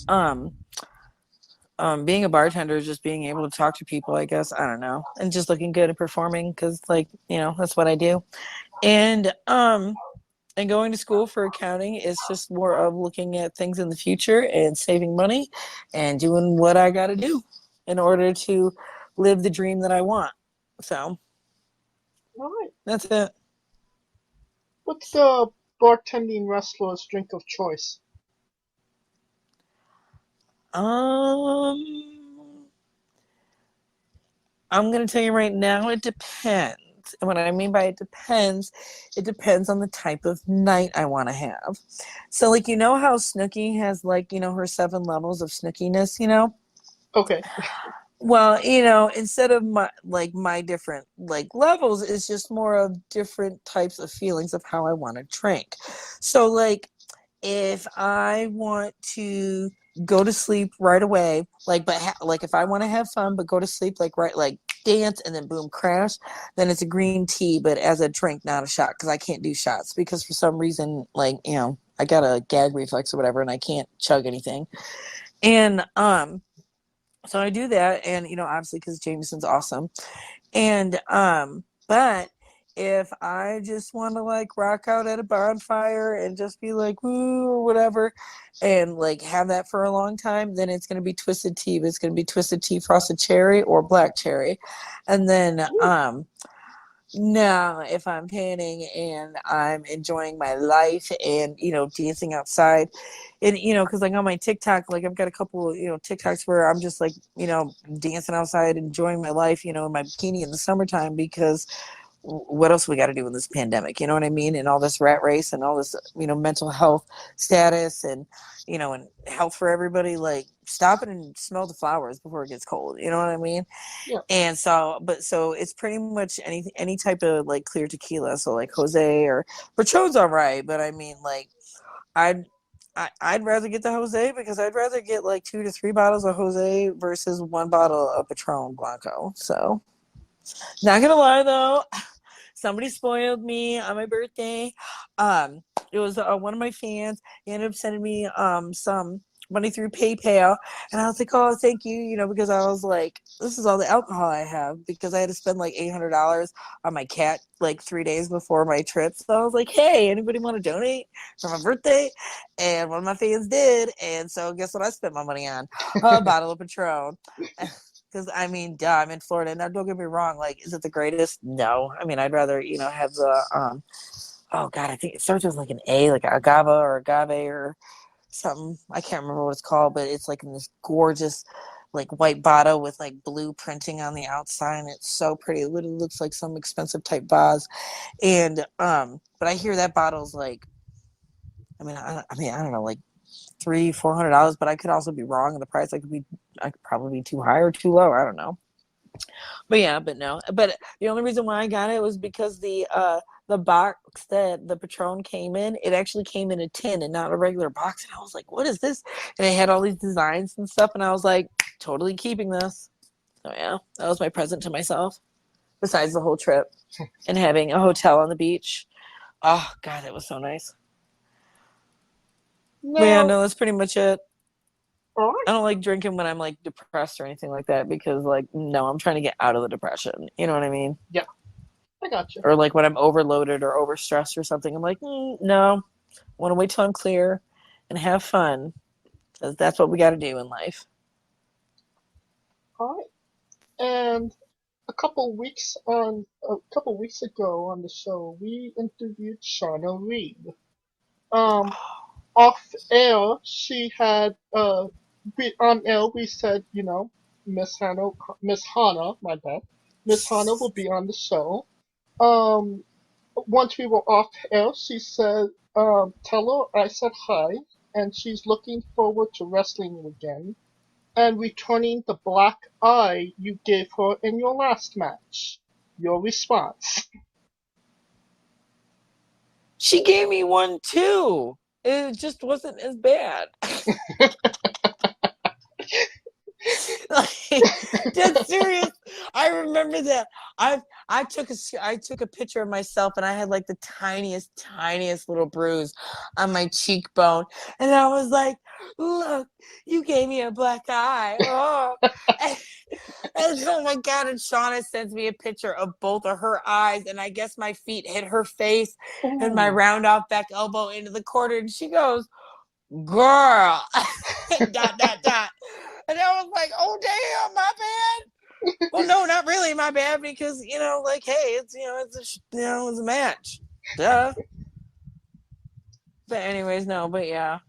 Speaker 2: being a bartender is just being able to talk to people, I guess. I don't know. And just looking good and performing because, like, that's what I do. And going to school for accounting is just more of looking at things in the future and saving money and doing what I got to do in order to live the dream that I want. So
Speaker 1: All right.
Speaker 2: that's it.
Speaker 1: What's the bartending wrestler's drink of choice?
Speaker 2: Um, I'm going to tell you right now, it depends. And what I mean by it depends on the type of night I want to have. So, like, how Snooki has, like, her 7 levels of snookiness?
Speaker 1: Okay.
Speaker 2: Well, instead of my different, like, levels, it's just more of different types of feelings of how I want to drink. So, like, if I want to go to sleep right away, like, but like if I want to have fun but go to sleep like right, like dance and then boom crash, then it's a green tea but as a drink, not a shot, because I can't do shots because for some reason, like, I got a gag reflex or whatever and I can't chug anything. And so I do that, and obviously because Jameson's awesome. And but if I just want to like rock out at a bonfire and just be like woo or whatever, and like have that for a long time, then it's gonna be twisted tea. But it's gonna be twisted tea, frosted cherry, or black cherry. And then now if I'm panning and I'm enjoying my life and dancing outside, and because like on my TikTok, like I've got a couple TikToks where I'm just like dancing outside, enjoying my life, in my bikini in the summertime, because what else we got to do in this pandemic, you know what I mean, and all this rat race and all this mental health status, and and health for everybody, like stop it and smell the flowers before it gets cold, you know what I mean.
Speaker 1: Yeah.
Speaker 2: And so it's pretty much any type of like clear tequila, so like Jose or Patron's all right, but I mean, like I'd I'd rather get the Jose, because I'd rather get like 2 to 3 bottles of Jose versus 1 bottle of Patron Blanco. So not gonna lie though, somebody spoiled me on my birthday. It was one of my fans. He ended up sending me some money through PayPal, and I was like, "Oh, thank you," because I was like, "This is all the alcohol I have," because I had to spend like $800 on my cat like 3 days before my trip. So I was like, "Hey, anybody want to donate for my birthday?" And one of my fans did, and so guess what I spent my money on? A bottle of Patron. Because I mean, duh, I'm in Florida. Now, don't get me wrong. Like, is it the greatest? No. I mean, I'd rather have the oh god, I think it starts with like an A, like agave or something. I can't remember what it's called, but it's like in this gorgeous like white bottle with like blue printing on the outside, and it's so pretty. It literally looks like some expensive type vase. And but I hear that bottle's like, I mean, I don't know, like $300-$400, but I could also be wrong in the price. I could be I could probably be too high or too low. I don't know. But yeah, but no. But the only reason why I got it was because the box that the Patron came in, it actually came in a tin and not a regular box. And I was like, what is this? And it had all these designs and stuff. And I was like, totally keeping this. So yeah, that was my present to myself. Besides the whole trip and having a hotel on the beach. Oh God, that was so nice. But yeah,
Speaker 1: Now,
Speaker 2: no, that's pretty much it.
Speaker 1: all right,
Speaker 2: I don't like drinking when I'm like depressed or anything like that because like no, I'm trying to get out of the depression. You know what I mean?
Speaker 1: yeah, I got you.
Speaker 2: Or like when I'm overloaded or overstressed or something, I'm like, no, I want to wait till I'm clear and have fun because that's what we got to do in life.
Speaker 1: All right, and a couple weeks ago on the show, we interviewed Shawna Reed. Um, Off air, she had on air we said, Miss Hannah, my bad, Miss Hannah will be on the show. Um, Once we were off air, she said, tell her I said hi, and she's looking forward to wrestling again and returning the black eye you gave her in your last match. Your response.
Speaker 2: She gave me one too. It just wasn't as bad. Like, that's serious. I remember that. I took a picture of myself and I had like the tiniest little bruise on my cheekbone, and I was like, "Look, you gave me a black eye." Oh, and oh my God! And Shawna sends me a picture of both of her eyes, and I guess my feet hit her face and my
Speaker 1: Ooh.
Speaker 2: round off back elbow into the corner, and she goes, "Girl," dot dot dot. And I was like, oh damn, my bad. Well, no, not really my bad because like, hey, it's a match, duh. But anyways, no, but yeah,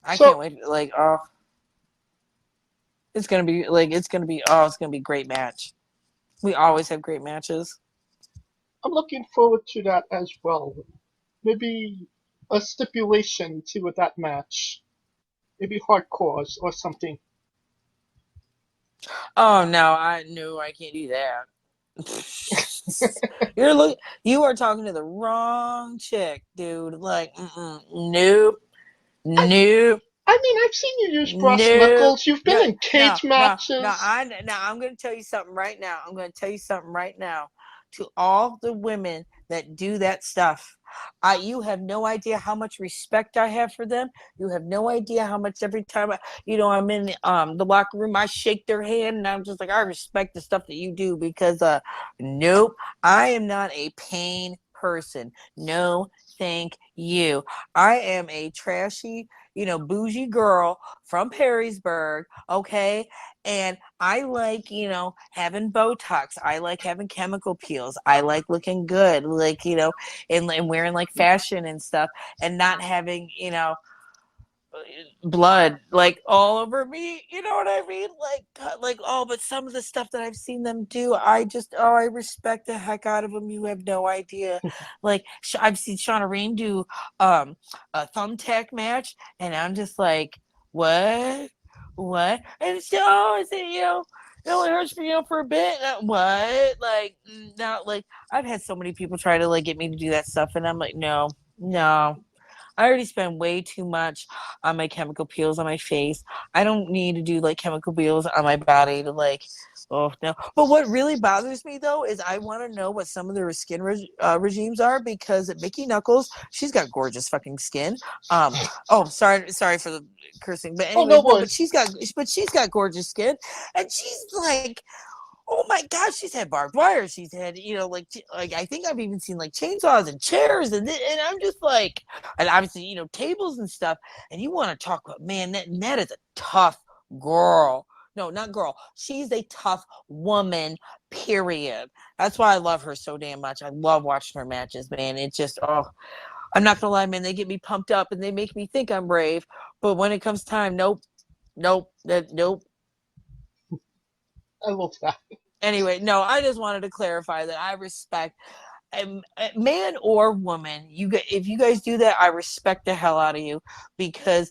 Speaker 2: I
Speaker 1: So
Speaker 2: can't wait. Like, oh, it's gonna be a great match. We always have great matches.
Speaker 1: I'm looking forward to that as well. Maybe a stipulation to with that match. Maybe hardcores or something.
Speaker 2: Oh no, I knew I can't do that. You are talking to the wrong chick, dude. Like, nope,
Speaker 1: I,
Speaker 2: nope.
Speaker 1: I mean, I've seen you use brass
Speaker 2: No,
Speaker 1: knuckles. You've been
Speaker 2: no,
Speaker 1: in
Speaker 2: no,
Speaker 1: cage
Speaker 2: no, no.
Speaker 1: matches.
Speaker 2: I'm going to tell you something right now. I'm going to tell you something right now. To all the women that do that stuff, you have no idea how much respect I have for them. You have no idea how much every time I'm in the locker room, I shake their hand and I'm just like, I respect the stuff that you do because nope, I am not a pain person. No, thank you. I am a trashy, bougie girl from Perrysburg, okay? And I like, having Botox. I like having chemical peels. I like looking good, like, and wearing like fashion and stuff and not having, blood like all over me. You know what I mean? Like, oh, but some of the stuff that I've seen them do, I respect the heck out of them. You have no idea. Like, I've seen Shawna Reed do a thumbtack match, and I'm just like, what? And it's it only hurts for a bit. What? Like, not like I've had so many people try to like get me to do that stuff, and I'm like, no, no. I already spend way too much on my chemical peels on my face. I don't need to do like chemical peels on my body to like, oh no. But what really bothers me though is I want to know what some of their skin regimes are because Mickey Knuckles, she's got gorgeous fucking skin. Oh, sorry for the cursing, but
Speaker 1: Oh, no
Speaker 2: anyways, no, but
Speaker 1: worries.
Speaker 2: she's got gorgeous skin, and she's like, oh my gosh, she's had barbed wire. She's had, like I think I've even seen like chainsaws and chairs, and I'm just like, and obviously, tables and stuff. And you want to talk about, man, that is a tough girl. No, not girl. She's a tough woman, period. That's why I love her so damn much. I love watching her matches, man. It just, oh, I'm not gonna lie, man. They get me pumped up and they make me think I'm brave. But when it comes time, nope, nope.
Speaker 1: I love that.
Speaker 2: Anyway, no, I just wanted to clarify that I respect man or woman. If you guys do that, I respect the hell out of you because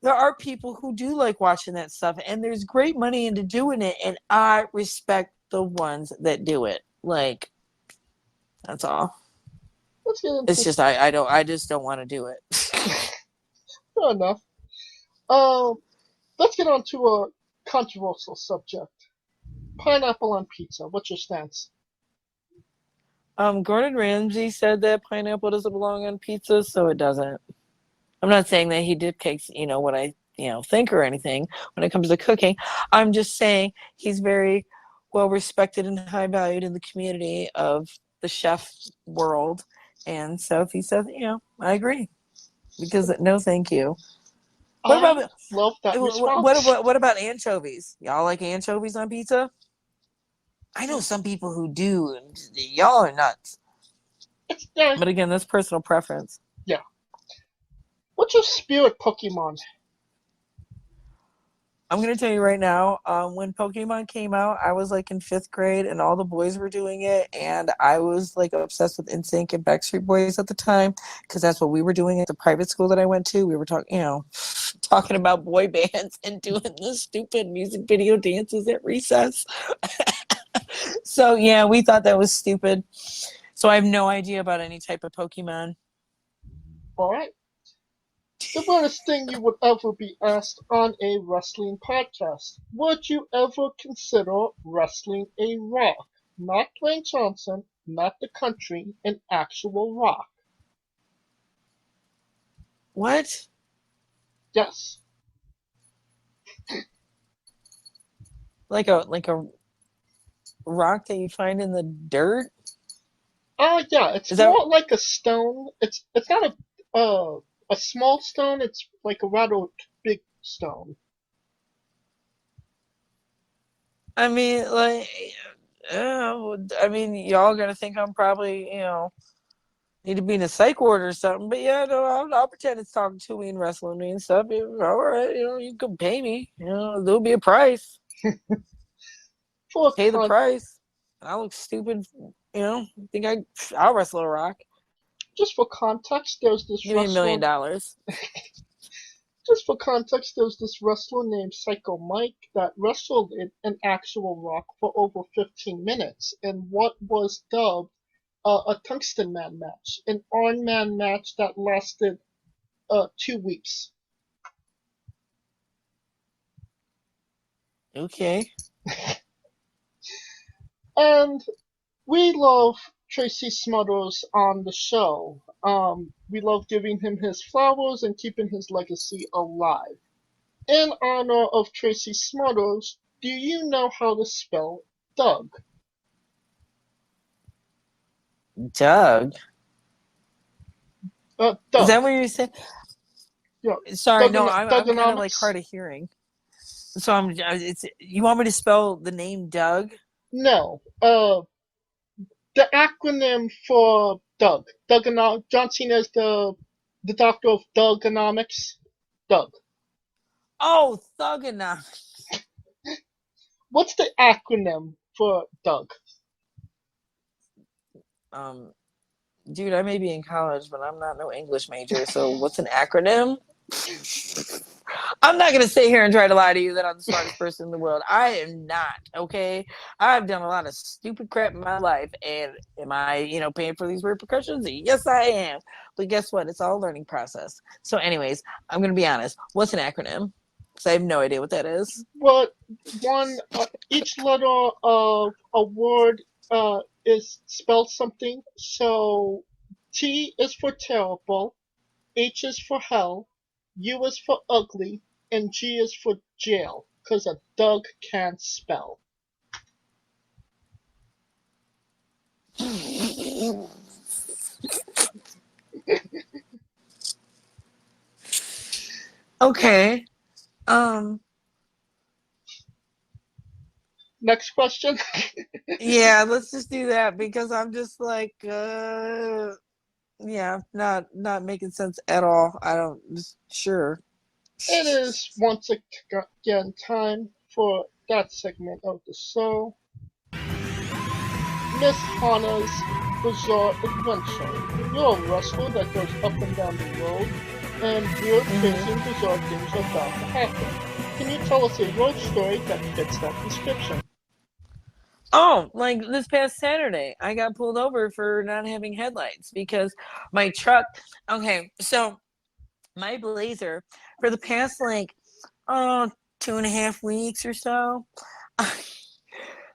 Speaker 2: there are people who do like watching that stuff, and there's great money into doing it, and I respect the ones that do it. Like, that's all.
Speaker 1: Let's get into.
Speaker 2: It's just I just don't want to do it.
Speaker 1: Fair enough. Let's get on to a controversial subject. Pineapple on pizza. What's your stance?
Speaker 2: Gordon Ramsay said that pineapple doesn't belong on pizza, so it doesn't. I'm not saying that he dictates, what I, think or anything when it comes to cooking. I'm just saying he's very well respected and high valued in the community of the chef world. And so if he says, I agree. Because no, thank you. What
Speaker 1: I
Speaker 2: about
Speaker 1: love that response.
Speaker 2: what about anchovies? Y'all like anchovies on pizza? I know some people who do, and y'all are nuts. But again, that's personal preference.
Speaker 1: Yeah. What's your spirit Pokemon?
Speaker 2: I'm going to tell you right now, when Pokemon came out, I was like in 5th grade and all the boys were doing it. And I was like obsessed with NSYNC and Backstreet Boys at the time because that's what we were doing at the private school that I went to. We were talking about boy bands and doing the stupid music video dances at recess. So, yeah, we thought that was stupid. So I have no idea about any type of Pokemon.
Speaker 1: All right. The worst thing you would ever be asked on a wrestling podcast. Would you ever consider wrestling a Rock? Not Dwayne Johnson, not the country, an actual Rock.
Speaker 2: What?
Speaker 1: Yes.
Speaker 2: Like a rock that you find in the dirt?
Speaker 1: Yeah, it's more like a stone. It's not a small stone. It's like a rather big stone.
Speaker 2: I mean, y'all gonna think I'm probably, need to be in a psych ward or something. But yeah, no, I'll pretend it's talking to me and wrestling me and stuff. All right, you can pay me. There'll be a price. Pay the price. I look stupid. Think I'll wrestle a Rock.
Speaker 1: Just for context, there's this
Speaker 2: Give me $1 million.
Speaker 1: Just for context, there's this wrestler named Psycho Mike that wrestled in an actual Rock for over 15 minutes in what was dubbed a Tungsten Man match, an Iron Man match that lasted 2 weeks.
Speaker 2: Okay.
Speaker 1: And we love Tracy Smothers on the show. We love giving him his flowers and keeping his legacy alive. In honor of Tracy Smothers, do you know how to spell Doug?
Speaker 2: Doug?
Speaker 1: Doug.
Speaker 2: Is that what you're saying?
Speaker 1: Yeah.
Speaker 2: Sorry, no, I'm kind of like hard of hearing. So you want me to spell the name Doug?
Speaker 1: No. The acronym for Doug. John Cena is the doctor of Thugonomics. Doug.
Speaker 2: Oh, Thugonomics.
Speaker 1: What's the acronym for Doug?
Speaker 2: Dude, I may be in college, but I'm not no English major. So what's an acronym? I'm not gonna sit here and try to lie to you that I'm the smartest person in the world. I am not. Okay, I've done a lot of stupid crap in my life, and am I, paying for these repercussions? Yes, I am. But guess what? It's all a learning process. So, anyways, I'm gonna be honest. What's an acronym? Because I have no idea what that is.
Speaker 1: Well, each letter of a word is spelled something. So, T is for terrible, H is for hell, U is for ugly, and G is for jail, because a Doug can't spell.
Speaker 2: Okay.
Speaker 1: Next question.
Speaker 2: Yeah, let's just do that because I'm just like, not making sense at all. I don't, sure.
Speaker 1: It is once again time for that segment of the show. Miss Hana's Bizarre Adventure. You're a wrestler that goes up and down the road and weird, crazy, and bizarre things are bound to happen. Can you tell us a road story that fits that description?
Speaker 2: Oh, like this past Saturday, I got pulled over for not having headlights because my truck. Okay, so my Blazer for the past like oh 2.5 weeks or so,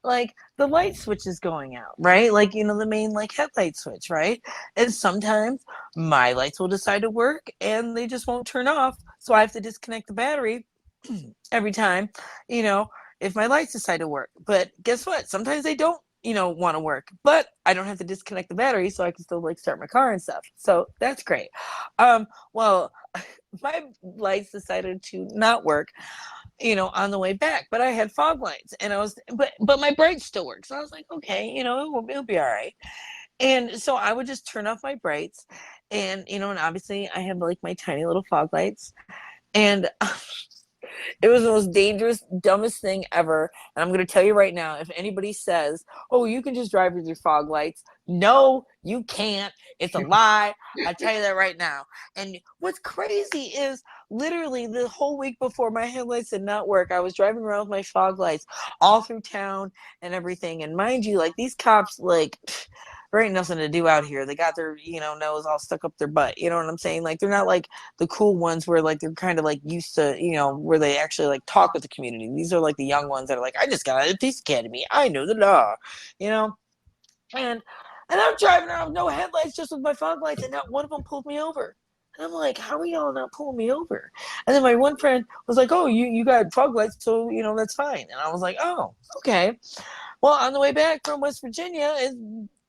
Speaker 2: like the light switch is going out, right? Like the main like headlight switch, right? And sometimes my lights will decide to work and they just won't turn off, so I have to disconnect the battery every time, you know, if my lights decide to work. But guess what? Sometimes they don't, want to work. But I don't have to disconnect the battery, so I can still like start my car and stuff. So that's great. Well, my lights decided to not work, on the way back. But I had fog lights, and but my brights still work. So I was like, okay, it'll be all right. And so I would just turn off my brights, and and obviously I have like my tiny little fog lights, and it was the most dangerous, dumbest thing ever. And I'm going to tell you right now, if anybody says, oh, you can just drive with your fog lights, no, you can't. It's a lie. I tell you that right now. And what's crazy is literally the whole week before my headlights did not work, I was driving around with my fog lights all through town and everything. And mind you, like these cops, like, there ain't nothing to do out here. They got their, nose all stuck up their butt. You know what I'm saying? Like they're not like the cool ones where like they're kind of like used to, where they actually like talk with the community. These are like the young ones that are like, I just got out of the police academy. I know the law, you know? And I'm driving around with no headlights, just with my fog lights, and not one of them pulled me over. And I'm like, how are y'all not pulling me over? And then my one friend was like, oh, you got fog lights, so that's fine. And I was like, oh, okay. Well, on the way back from West Virginia, it's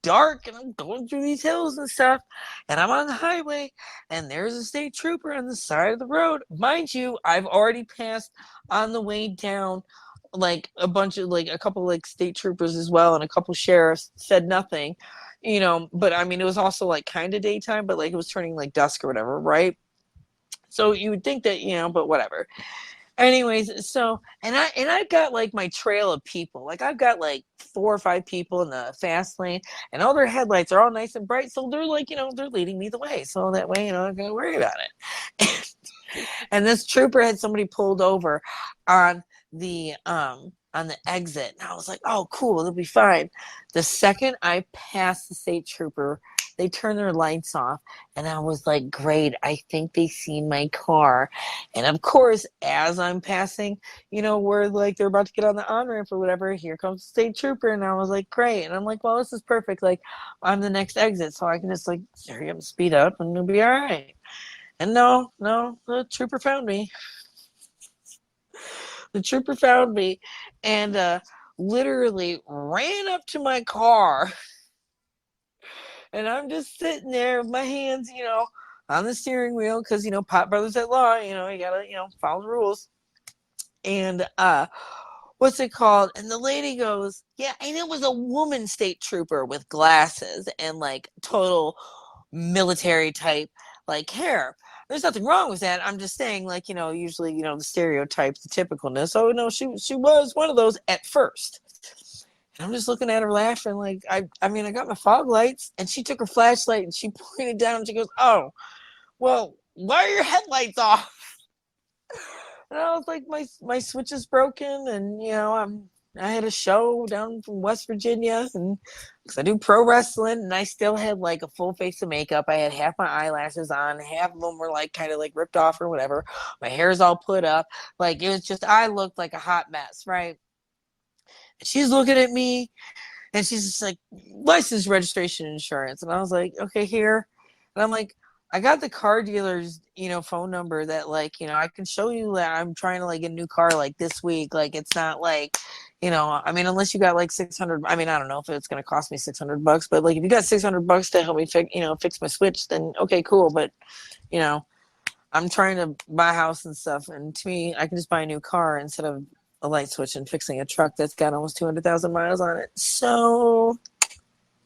Speaker 2: dark and I'm going through these hills and stuff, and I'm on the highway, and there's a state trooper on the side of the road. Mind you, I've already passed on the way down like a couple like state troopers as well, and a couple sheriffs. Said nothing, but I mean it was also like kind of daytime, but like it was turning like dusk or whatever, right? So you would think that, but whatever. Anyways, so I've got like my trail of people. Like I've got like 4 or 5 people in the fast lane, and all their headlights are all nice and bright. So they're like, they're leading me the way. So that way, I don't gotta worry about it. And this trooper had somebody pulled over on the exit. And I was like, oh cool, it'll be fine. The second I passed the state trooper, they turned their lights off, and I was like, great, I think they see my car. And of course, as I'm passing, where like they're about to get on the on-ramp or whatever, here comes the state trooper. And I was like, great. And I'm like, well, this is perfect. Like I'm the next exit, so I can just like hurry up and speed up and it'll be all right. And no, the trooper found me. The trooper found me and literally ran up to my car. And I'm just sitting there with my hands, on the steering wheel because, pot brothers at law, you gotta, follow the rules. And what's it called? And the lady goes, yeah, and it was a woman state trooper with glasses and like total military type like hair. There's nothing wrong with that. I'm just saying, like, usually, the stereotypes, the typicalness. So no, she was one of those at first. And I'm just looking at her laughing, like I mean, I got my fog lights, and she took her flashlight and she pointed down and she goes, oh, well, why are your headlights off? And I was like, my switch is broken, and I had a show down from West Virginia, and because I do pro wrestling, and I still had like a full face of makeup. I had half my eyelashes on, half of them were like kind of like ripped off or whatever. My hair's all put up, like it was just I looked like a hot mess, right? And she's looking at me, and she's just like, license, registration, insurance, and I was like, okay, here, and I'm like, I got the car dealer's, phone number that like, I can show you that I'm trying to like get a new car like this week. Like it's not like, I mean, unless you got like 600, I mean, I don't know if it's going to cost me $600, but like if you got $600 to help me fix my switch, then okay, cool. But, I'm trying to buy a house and stuff. And to me, I can just buy a new car instead of a light switch and fixing a truck that's got almost 200,000 miles on it. So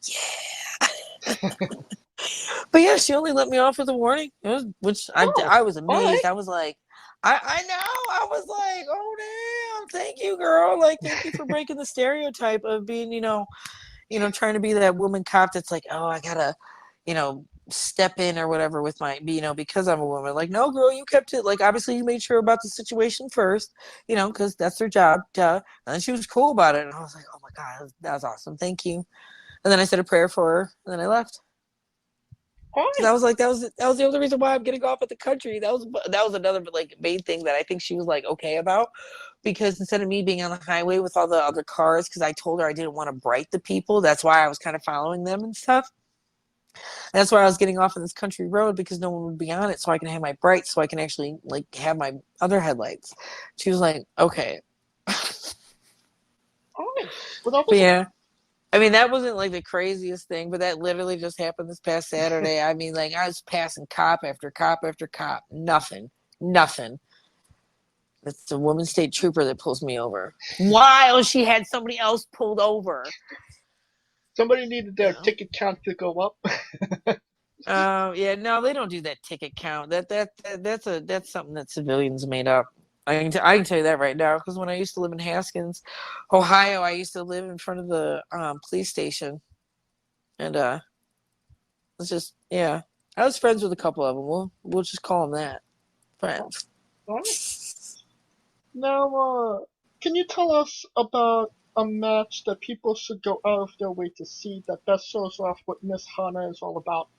Speaker 2: yeah. But yeah, she only let me off with a warning, which I was amazed. Right. I was like, I know. I was like, oh damn, thank you, girl. Like, thank you for breaking the stereotype of being, trying to be that woman cop that's like, oh, I gotta, step in or whatever with my, because I'm a woman. Like, no, girl, you kept it. Like, obviously, you made sure about the situation first, because that's their job. Duh. And then she was cool about it, and I was like, oh my god, that was awesome. Thank you. And then I said a prayer for her, and then I left. Because I was like, that was the only reason why I'm getting off at the country. That was another like main thing that I think she was like okay about, because instead of me being on the highway with all the other cars, because I told her I didn't want to bright the people. That's why I was kind of following them and stuff. And that's why I was getting off on this country road, because no one would be on it, so I can have my brights, so I can actually like have my other headlights. She was like, okay. But yeah. I mean, that wasn't like the craziest thing, but that literally just happened this past Saturday. I mean, like, I was passing cop after cop after cop. Nothing. It's the woman state trooper that pulls me over. While she had somebody else pulled over.
Speaker 1: Somebody needed their ticket count to go up.
Speaker 2: Yeah, no, they don't do that ticket count. That's something that civilians made up. I can tell you that right now, because when I used to live in Haskins, Ohio, I used to live in front of the police station, and it's just, yeah, I was friends with a couple of them. We'll just call them that, friends.
Speaker 1: Now, can you tell us about a match that people should go out of their way to see that best shows off what Miss Hana is all about?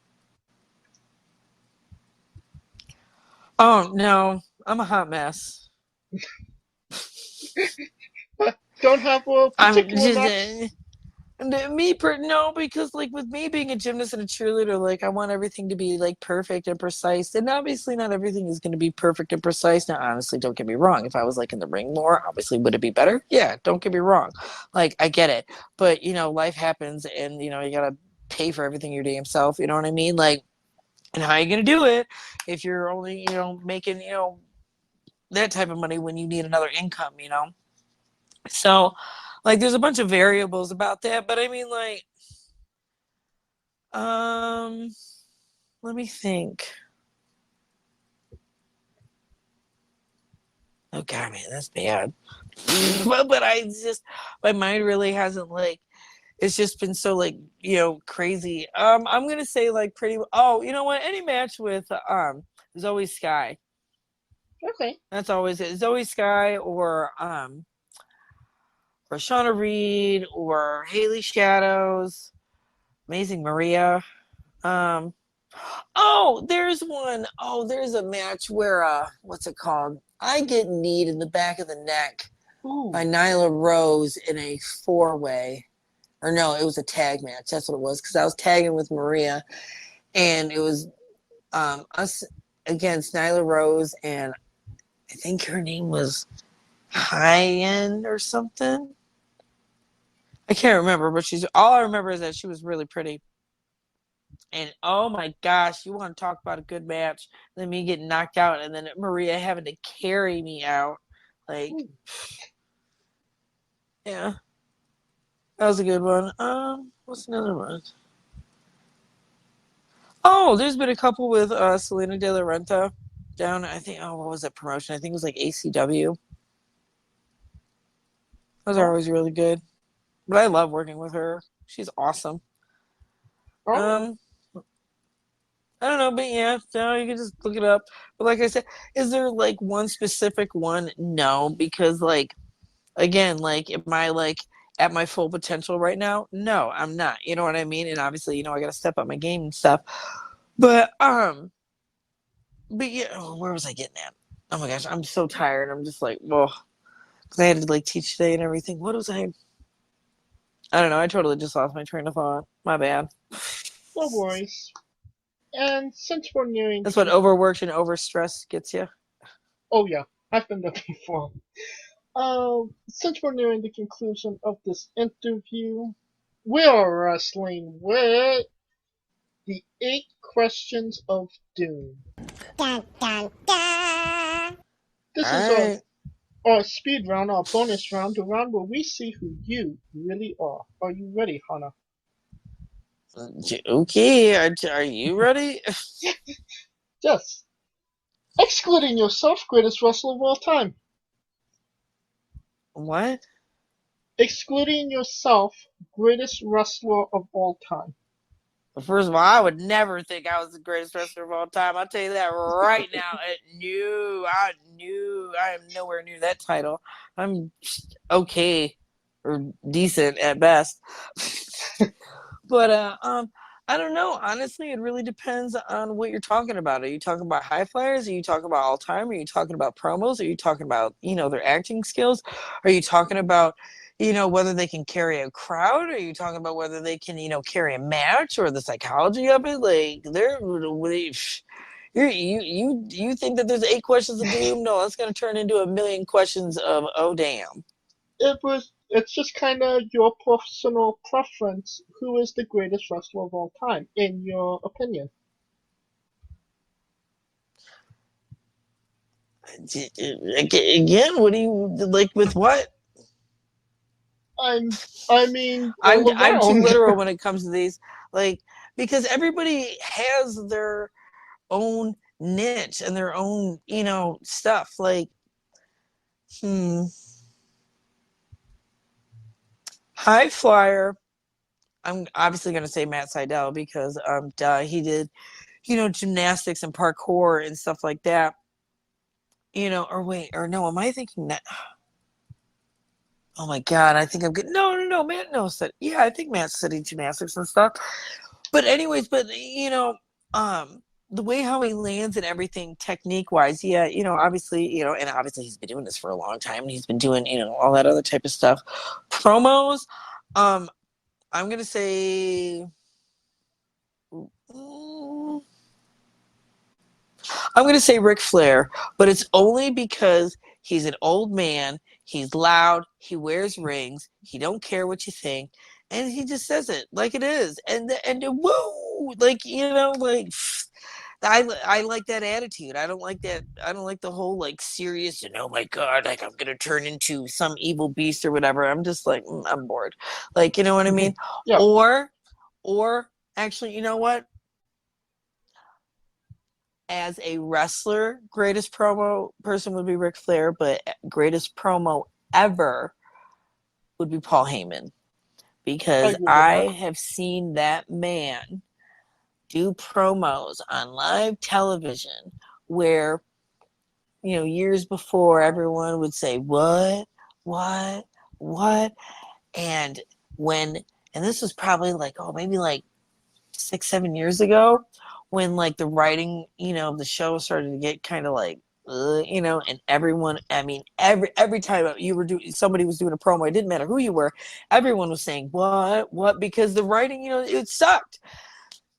Speaker 2: Oh no, I'm a hot mess.
Speaker 1: Don't have a particular match?
Speaker 2: No, because like with me being a gymnast and a cheerleader, like I want everything to be like perfect and precise, and obviously not everything is going to be perfect and precise. Now, honestly, don't get me wrong. If I was like in the ring more, obviously, would it be better? Yeah, don't get me wrong. Like I get it, but life happens, and you gotta pay for everything your damn self. You know what I mean? Like, and how are you gonna do it if you're only making that type of money when you need another income? So, like, there's a bunch of variables about that, but I mean, like, let me think. Oh God, man, that's bad. but my mind really hasn't like. It's just been so like crazy. I'm gonna say like pretty. Oh, you know what? Any match with there's always Sky.
Speaker 1: Okay.
Speaker 2: That's always it. It's always Sky or Shawna Reed or Haley Shadows, Amazing Maria. Um, oh, there's one. Oh, there's a match where what's it called? I get kneed in the back of the neck by Nyla Rose in a 4-way. Or no, it was a tag match. That's what it was, because I was tagging with Maria, and it was us against Nyla Rose, and I think her name was High End or something. I can't remember, but all I remember is that she was really pretty. And oh my gosh, you want to talk about a good match? Then me getting knocked out, and then Maria having to carry me out. Like, yeah, that was a good one. What's another one? Oh, there's been a couple with Selena De La Renta down. I think. Oh, what was that promotion? I think it was like ACW. Those are always really good. But I love working with her. She's awesome. I don't know, but yeah, no, you can just look it up. But like I said, is there like one specific one? No, because like again, like am I like at my full potential right now? No, I'm not. You know what I mean? And obviously, I gotta step up my game and stuff. But yeah, where was I getting at? Oh my gosh, I'm so tired. I'm just like, well, because I had to like teach today and everything. What was I? I don't know. I totally just lost my train of thought. My bad.
Speaker 1: No worries. And since we're nearing
Speaker 2: That's what overworked and overstressed gets you.
Speaker 1: Oh yeah, I've been there before. Since we're nearing the conclusion of this interview, we are wrestling with the 8 questions of doom.
Speaker 3: Dun, dun, dun.
Speaker 1: This is our speed round, our bonus round, the round where we see who you really are. Are you ready, Hana?
Speaker 2: Okay, are you ready?
Speaker 1: Yes. Excluding yourself, greatest wrestler of all time.
Speaker 2: What?
Speaker 1: Excluding yourself, greatest wrestler of all time.
Speaker 2: First of all, I would never think I was the greatest wrestler of all time. I'll tell you that right now. I am nowhere near that title. I'm okay or decent at best. But I don't know. Honestly, it really depends on what you're talking about. Are you talking about high flyers? Are you talking about all time? Are you talking about promos? Are you talking about, their acting skills? Are you talking about, whether they can carry a crowd? Are you talking about whether they can, carry a match or the psychology of it? Like you think that there's 8 questions of doom? No, it's going to turn into a million questions of oh damn.
Speaker 1: It's just kind of your personal preference. Who is the greatest wrestler of all time, in your opinion?
Speaker 2: Again, what do you like with what?
Speaker 1: I mean,
Speaker 2: I'm
Speaker 1: all
Speaker 2: too
Speaker 1: around.
Speaker 2: literal when it comes to these, like, because everybody has their own niche and their own, stuff. Like, high flyer. I'm obviously going to say Matt Sydal because he did, gymnastics and parkour and stuff like that. Or wait, or no, am I thinking that? Oh my God, I think I'm good. No, Matt said, yeah, I think Matt studied gymnastics and stuff. But anyways, the way how he lands and everything technique wise, yeah, obviously, and obviously he's been doing this for a long time and he's been doing, all that other type of stuff. Promos, I'm gonna say Ric Flair, but it's only because he's an old man, he's loud, he wears rings, he don't care what you think, and he just says it like it is. And woo, like, I like that attitude. I don't like that. I don't like the whole like serious and oh my God, like I'm gonna turn into some evil beast or whatever. I'm just like I'm bored. Like, you know what I mean?
Speaker 1: Yeah.
Speaker 2: Or actually, you know what? As a wrestler, greatest promo person would be Ric Flair, but greatest promo ever would be Paul Heyman. Because I have seen that man do promos on live television where, years before everyone would say, what? And this was probably like, maybe like 6-7 years ago when like the writing, the show started to get kind of like, and everyone, I mean, every time somebody was doing a promo, it didn't matter who you were, everyone was saying, what, because the writing, it sucked,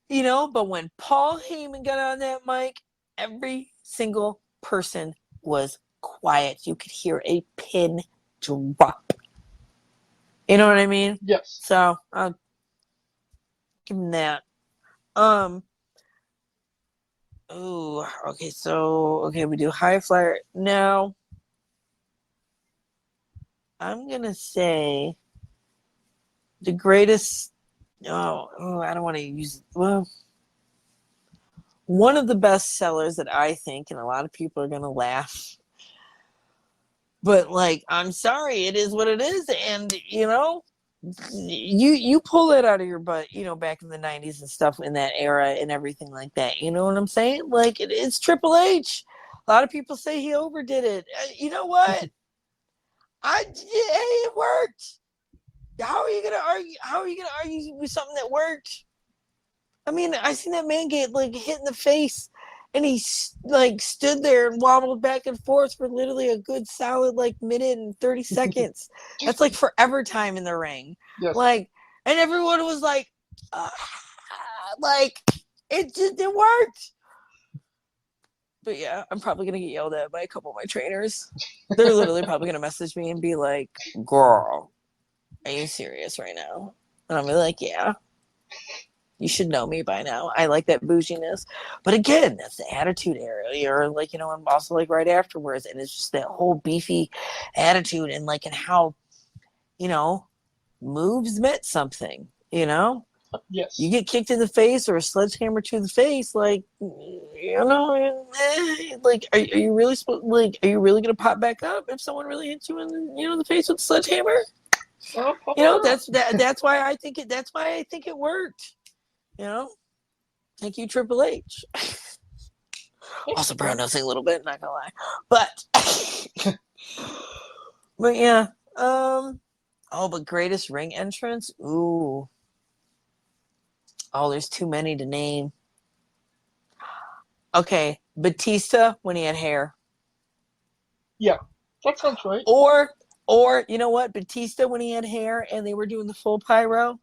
Speaker 2: but when Paul Heyman got on that mic, every single person was quiet. You could hear a pin drop. You know what I mean?
Speaker 1: Yes.
Speaker 2: So I'll give him that. Okay, we do high flyer. Now, I'm going to say the greatest, I don't want to use, one of the best sellers that I think, and a lot of people are going to laugh, but like, I'm sorry, it is what it is. And, you pull that out of your butt, back in the 90s and stuff in that era and everything like that. You know what I'm saying? Like it's Triple H. A lot of people say he overdid it. You know what? It worked. How are you gonna argue? How are you gonna argue with something that worked? I mean, I seen that man get like hit in the face, and he like stood there and wobbled back and forth for literally a good solid like minute and 30 seconds. That's like forever time in the ring.
Speaker 1: Yes.
Speaker 2: Like, and everyone was like, like it worked. But yeah, I'm probably gonna get yelled at by a couple of my trainers. They're literally probably gonna message me and be like, "Girl, are you serious right now?" And I'm gonna be like, "Yeah. You should know me by now. I like that bouginess." But again, that's the attitude area. Or like, I'm also like right afterwards. And it's just that whole beefy attitude and like, and how, moves meant something,
Speaker 1: Yes.
Speaker 2: You get kicked in the face or a sledgehammer to the face, like, like, are you really are you really going to pop back up if someone really hits you in, the face with a sledgehammer? That's why I think it worked. You know, thank you, Triple H. Also, brown-nosing a little bit, not gonna lie, but but yeah. But greatest ring entrance. Ooh. Oh, there's too many to name. Okay, Batista when he had hair.
Speaker 1: Yeah, that sounds right.
Speaker 2: Or you know what, Batista when he had hair and they were doing the full pyro,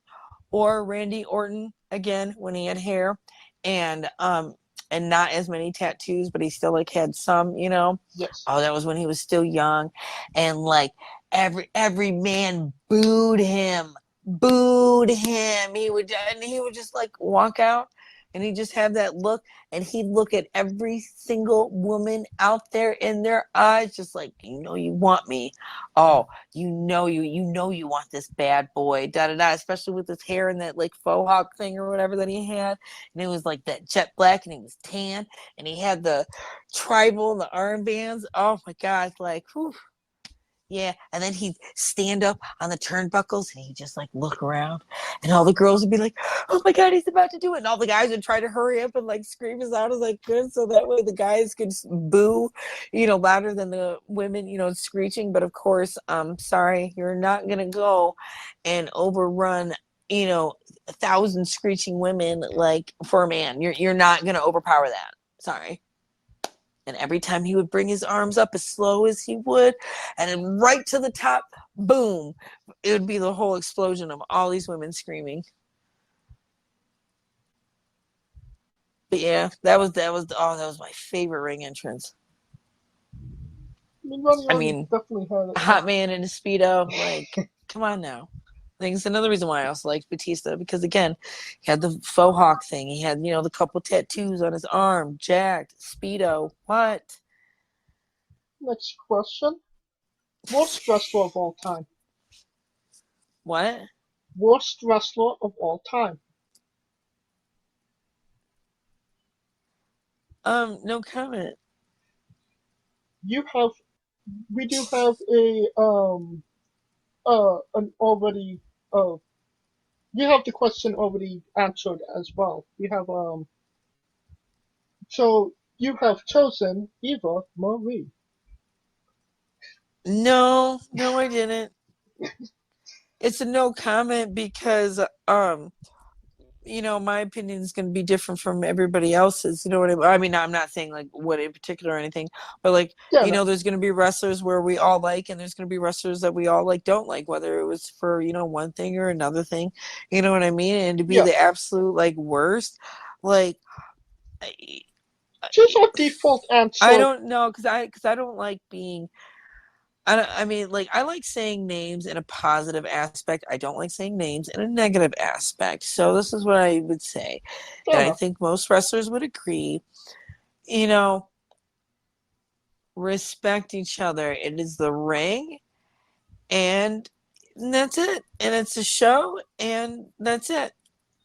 Speaker 2: or Randy Orton again when he had hair, and not as many tattoos, but he still like had some, you know.
Speaker 1: Yes.
Speaker 2: Oh, that was when he was still young, and like every man booed him. He would just like walk out, and he just have that look, and he'd look at every single woman out there in their eyes, just like, you know, you want me. Oh, you know you want this bad boy, da da da. Especially with his hair and that like faux hawk thing or whatever that he had, and it was like that jet black, and he was tan, and he had the tribal and the armbands. Oh my God, like, whew. Yeah, and then he'd stand up on the turnbuckles and he'd just like look around, and all the girls would be like, "Oh my God, he's about to do it!" And all the guys would try to hurry up and like scream as loud as they could, so that way the guys could boo, you know, louder than the women, you know, screeching. But of course, sorry, you're not gonna go and overrun, you know, 1,000 screeching women like for a man. You're not gonna overpower that. Sorry. And every time he would bring his arms up as slow as he would, and then right to the top, boom, it would be the whole explosion of all these women screaming. But yeah, that was my favorite ring entrance.
Speaker 1: Roddy
Speaker 2: I
Speaker 1: Roddy
Speaker 2: mean,
Speaker 1: definitely had it.
Speaker 2: Hot Man in a Speedo, like, come on now. I think it's another reason why I also liked Batista, because again, he had the faux hawk thing. He had, you know, the couple tattoos on his arm, jacked, Speedo. What?
Speaker 1: Next question. Worst wrestler of all time.
Speaker 2: What?
Speaker 1: Worst wrestler of all time.
Speaker 2: No comment.
Speaker 1: We do have an already we have the question already answered as well. We have so you have chosen Eva Marie.
Speaker 2: No, I didn't. It's a no comment because you know, my opinion is going to be different from everybody else's. You know what I mean? I mean, I'm not saying like what in particular or anything, but like,
Speaker 1: Yeah,
Speaker 2: you
Speaker 1: no.
Speaker 2: know, there's going to be wrestlers where we all like, and there's going to be wrestlers that we all like don't like, whether it was for, you know, one thing or another thing. You know what I mean? And to be
Speaker 1: Yeah.
Speaker 2: the absolute like worst, like,
Speaker 1: Choose our default answer.
Speaker 2: I don't know, because I don't like being. I mean, like, I like saying names in a positive aspect. I don't like saying names in a negative aspect. So this is what I would say.
Speaker 1: Fair
Speaker 2: And I
Speaker 1: enough.
Speaker 2: think most wrestlers would agree. You know, respect each other. It is the ring, and that's it. And it's a show, and that's it.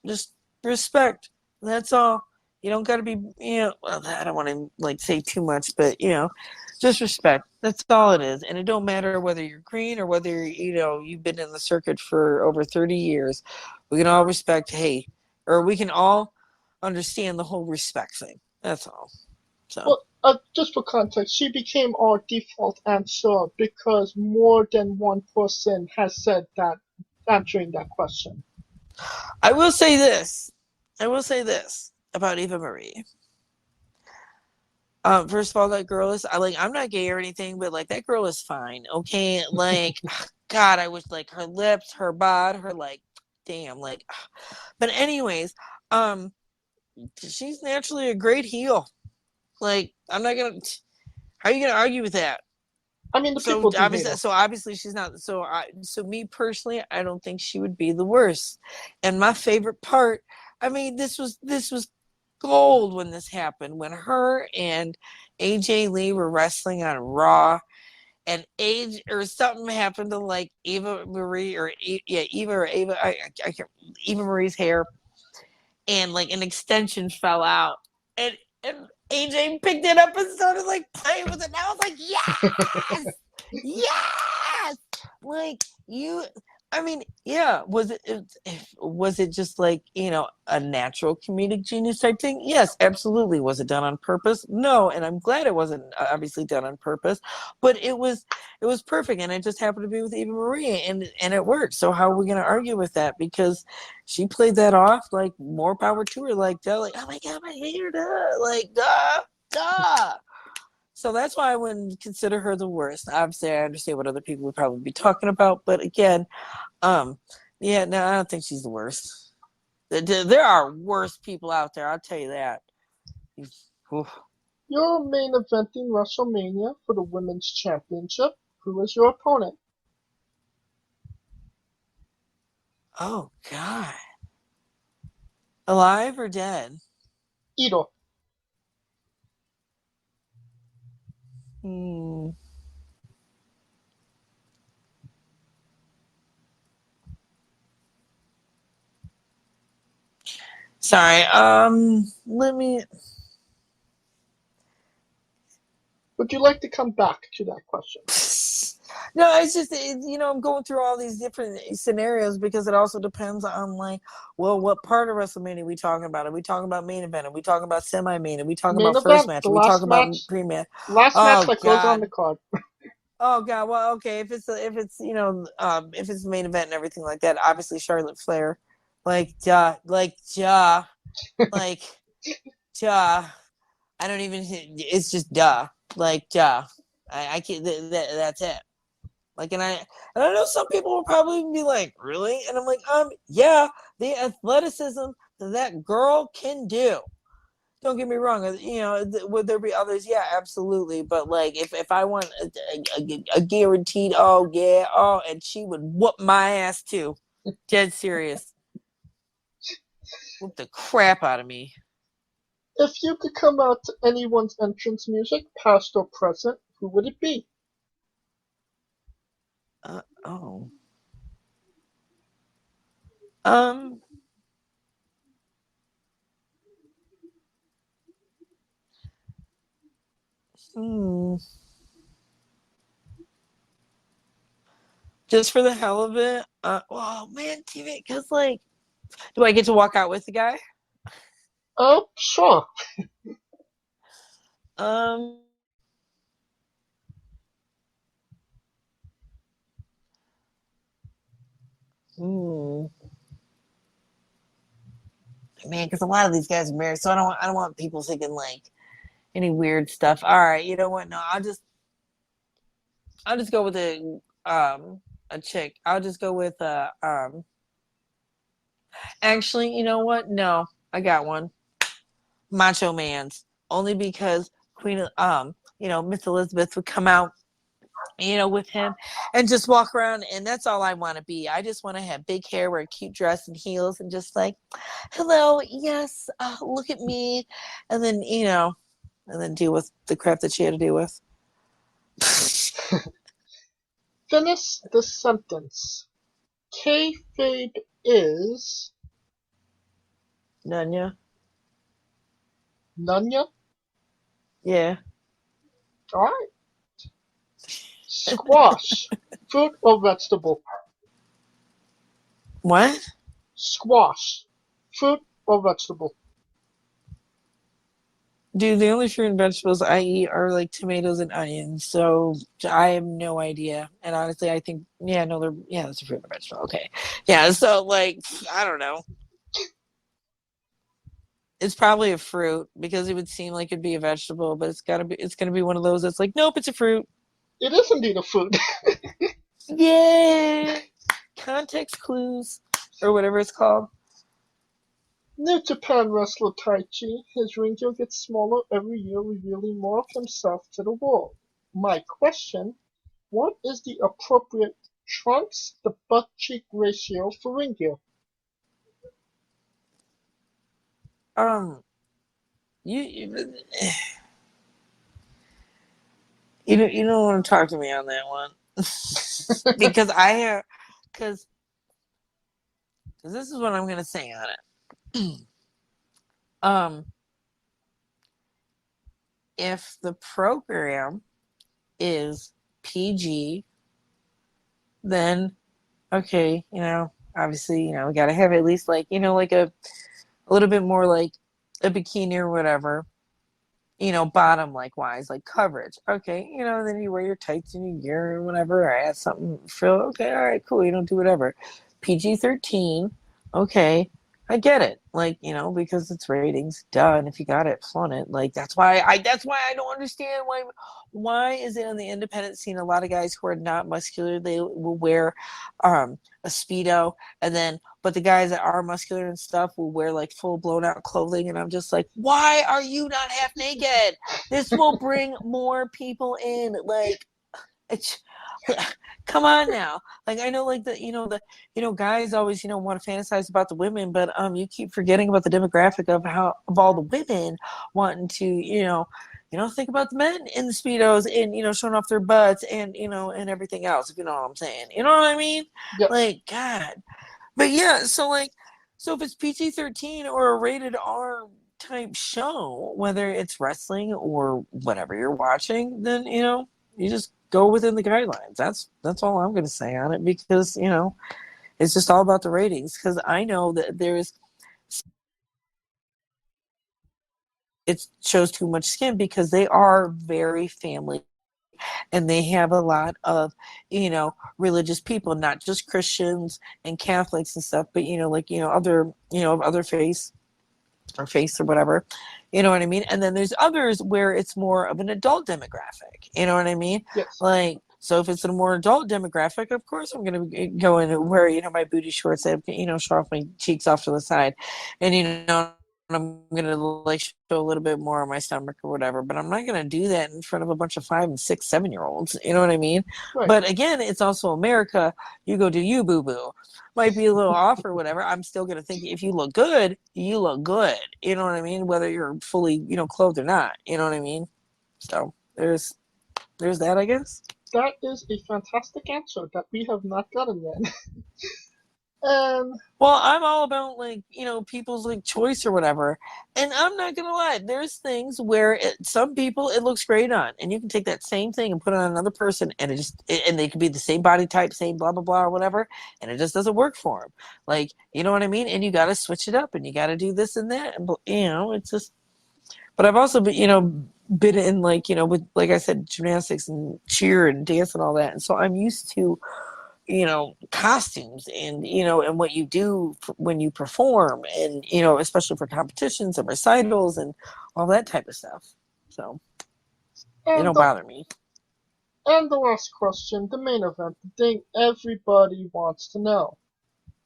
Speaker 2: Just respect. That's all. You don't got to be, you know, well, I don't want to like say too much, but you know, just respect. That's all it is. And it don't matter whether you're green or whether, you know, you've been in the circuit for over 30 years. We can all respect, hey, or we can all understand the whole respect thing. That's all. So,
Speaker 1: Well, just for context, she became our default answer because more than one person has said that answering that question.
Speaker 2: I will say this. I will say this about Eva Marie. First of all, that girl is, I'm not gay or anything, but like that girl is fine. Okay. Like, God, I wish like her lips, her bod, her like, damn, like, but anyways, um, she's naturally a great heel. Like, I'm not gonna, how are you gonna argue with that?
Speaker 1: I mean, the people do hate her.
Speaker 2: So obviously she's not, so me personally, I don't think she would be the worst. And my favorite part, I mean, this was gold when this happened, when her and AJ Lee were wrestling on Raw, and age or something happened to like Eva Marie or Eva or Ava, I can't, Eva Marie's hair, and like an extension fell out, and AJ picked it up and started like playing with it, and I was like, yes, yes, like you. I mean, yeah. Was it just like, a natural comedic genius type thing? Yes, absolutely. Was it done on purpose? No, and I'm glad it wasn't obviously done on purpose. But it was perfect, and it just happened to be with Eva Marie, and it worked. So how are we going to argue with that? Because she played that off like more power to her. Like, duh, like, oh my god, my hair, duh, like, duh. So that's why I wouldn't consider her the worst. Obviously, I understand what other people would probably be talking about, but again, um, yeah, no, I don't think she's the worst. There are worse people out there. I'll tell you that. Oof.
Speaker 1: You're main eventing WrestleMania for the Women's Championship. Who is your opponent?
Speaker 2: Oh God, alive or dead?
Speaker 1: Ito.
Speaker 2: Hmm. Sorry. Let me.
Speaker 1: Would you like to come back to that question?
Speaker 2: No, it's just I'm going through all these different scenarios because it also depends on like, well, what part of WrestleMania are we talking about? Are we talking about main event? Are we talking about semi-main? Are we talking
Speaker 1: Main
Speaker 2: about first
Speaker 1: event,
Speaker 2: match?
Speaker 1: the
Speaker 2: Are we
Speaker 1: last
Speaker 2: talking about
Speaker 1: match,
Speaker 2: pre-match?
Speaker 1: last match
Speaker 2: Oh
Speaker 1: that goes on the
Speaker 2: God.
Speaker 1: card.
Speaker 2: Oh God. Well, okay. If it's if it's the main event and everything like that, obviously Charlotte Flair, like duh, like duh, like duh. I don't even. It's just duh, like duh. I can't. That's it. Like, and I know some people will probably be like, really? And I'm like, yeah, the athleticism that girl can do. Don't get me wrong. Would there be others? Yeah, absolutely. But like, if I want a guaranteed, oh yeah, oh, and she would whoop my ass too. Dead serious. Whoop the crap out of me.
Speaker 1: If you could come out to anyone's entrance music, past or present, who would it be?
Speaker 2: Oh. Um. Hmm. Just for the hell of it. Oh man, TV. Because like, do I get to walk out with the guy?
Speaker 1: Oh, sure.
Speaker 2: Um. Hmm. Man, because a lot of these guys are married, so I don't want people thinking like any weird stuff. All right, you know what? No, I'll just go with a chick. I'll just go with Actually, you know what? No, I got one. Macho Man's, only because Miss Elizabeth would come out, with him and just walk around, and that's all I want to be. I just want to have big hair, wear a cute dress and heels, and just like, hello, yes, look at me, and then deal with the crap that she had to deal with.
Speaker 1: Finish the sentence. Kayfabe is
Speaker 2: Nunya.
Speaker 1: Nunya.
Speaker 2: Yeah.
Speaker 1: Alright. Squash. Fruit or vegetable?
Speaker 2: What?
Speaker 1: Squash. Fruit or vegetable?
Speaker 2: Dude, the only fruit and vegetables I eat are like tomatoes and onions, so I have no idea. And honestly, I think, yeah, no, that's a fruit and vegetable. Okay. Yeah, so like, I don't know. It's probably a fruit because it would seem like it'd be a vegetable, but it's gonna be one of those that's like, nope, it's a fruit.
Speaker 1: It is indeed a fruit.
Speaker 2: Yeah. Context clues or whatever it's called.
Speaker 1: New Japan wrestler Taichi, his ring gear gets smaller every year, revealing more of himself to the world. My question, what is the appropriate trunks to butt cheek ratio for ring gear?
Speaker 2: Um, you you, you don't want to talk to me on that one because I hear because this is what I'm gonna say on it. um, if the program is PG, then okay, obviously, we gotta have at least like, like a little bit more like a bikini or whatever, bottom like wise, like coverage. Okay, then you wear your tights and your gear or whatever, or add something frill. Okay, all right, cool. You don't do whatever. PG-13. Okay, I get it. Like, because it's ratings, duh. And if you got it, flaunt it. Like that's why I don't understand why is it on the independent scene a lot of guys who are not muscular, they will wear a speedo, and then but the guys that are muscular and stuff will wear like full blown out clothing, and I'm just like, why are you not half naked? This will bring more people in. Like, it's come on now. Like, I know, like guys always want to fantasize about the women, but you keep forgetting about the demographic of all the women wanting to think about the men in the speedos and showing off their butts and and everything else, if you know what I'm saying. You know what I mean?
Speaker 1: Yes.
Speaker 2: Like, God. But yeah, so if it's PG-13 or a rated R type show, whether it's wrestling or whatever you're watching, then you just go within the guidelines. That's all I'm going to say on it, because it's just all about the ratings. Because I know that it shows too much skin because they are very family, and they have a lot of religious people, not just Christians and Catholics and stuff, but other faiths or whatever, you know what I mean. And then there's others where it's more of an adult demographic, you know what I mean.
Speaker 1: Yes.
Speaker 2: Like, so if it's a more adult demographic, of course I'm going to go in and wear my booty shorts that show off my cheeks off to the side, and I'm gonna like show a little bit more of my stomach or whatever, but I'm not gonna do that in front of a bunch of 5 and 6, 7-year-olds. You know what I mean?
Speaker 1: Right.
Speaker 2: But again, it's also America. You go do you, boo boo. Might be a little off or whatever. I'm still gonna think if you look good, you look good. You know what I mean? Whether you're fully clothed or not. You know what I mean? So there's that, I guess.
Speaker 1: That is a fantastic answer that we have not gotten yet. And
Speaker 2: Well, I'm all about like people's like choice or whatever, and I'm not gonna lie. There's things where some people it looks great on, and you can take that same thing and put it on another person, and and they could be the same body type, same blah blah blah or whatever, and it just doesn't work for them. Like, you know what I mean? And you got to switch it up, and you got to do this and that, and it's just. But I've also been in like with, like I said, gymnastics and cheer and dance and all that, and so I'm used to costumes and and what you do when you perform, and especially for competitions and recitals and all that type of stuff. So it
Speaker 1: and
Speaker 2: don't
Speaker 1: the
Speaker 2: bother me.
Speaker 1: and the last question, the main event, the thing everybody wants to know.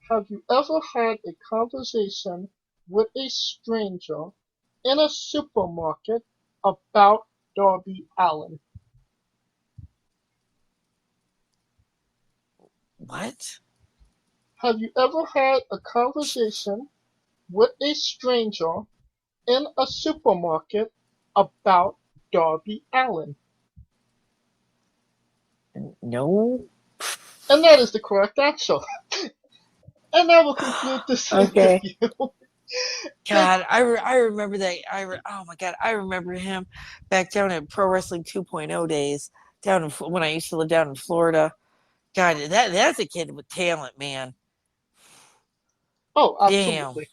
Speaker 1: Have you ever had a conversation with a stranger in a supermarket about Darby Allin?
Speaker 2: What?
Speaker 1: Have you ever had a conversation with a stranger in a supermarket about Darby Allin?
Speaker 2: No.
Speaker 1: And that is the correct answer. And that will conclude this
Speaker 2: Okay.
Speaker 1: interview. Thank
Speaker 2: God, I remember that. Oh my God, I remember him back down at Pro Wrestling 2.0 days, when I used to live down in Florida. God, that's a kid with talent, man.
Speaker 1: Oh,
Speaker 2: Damn.
Speaker 1: absolutely.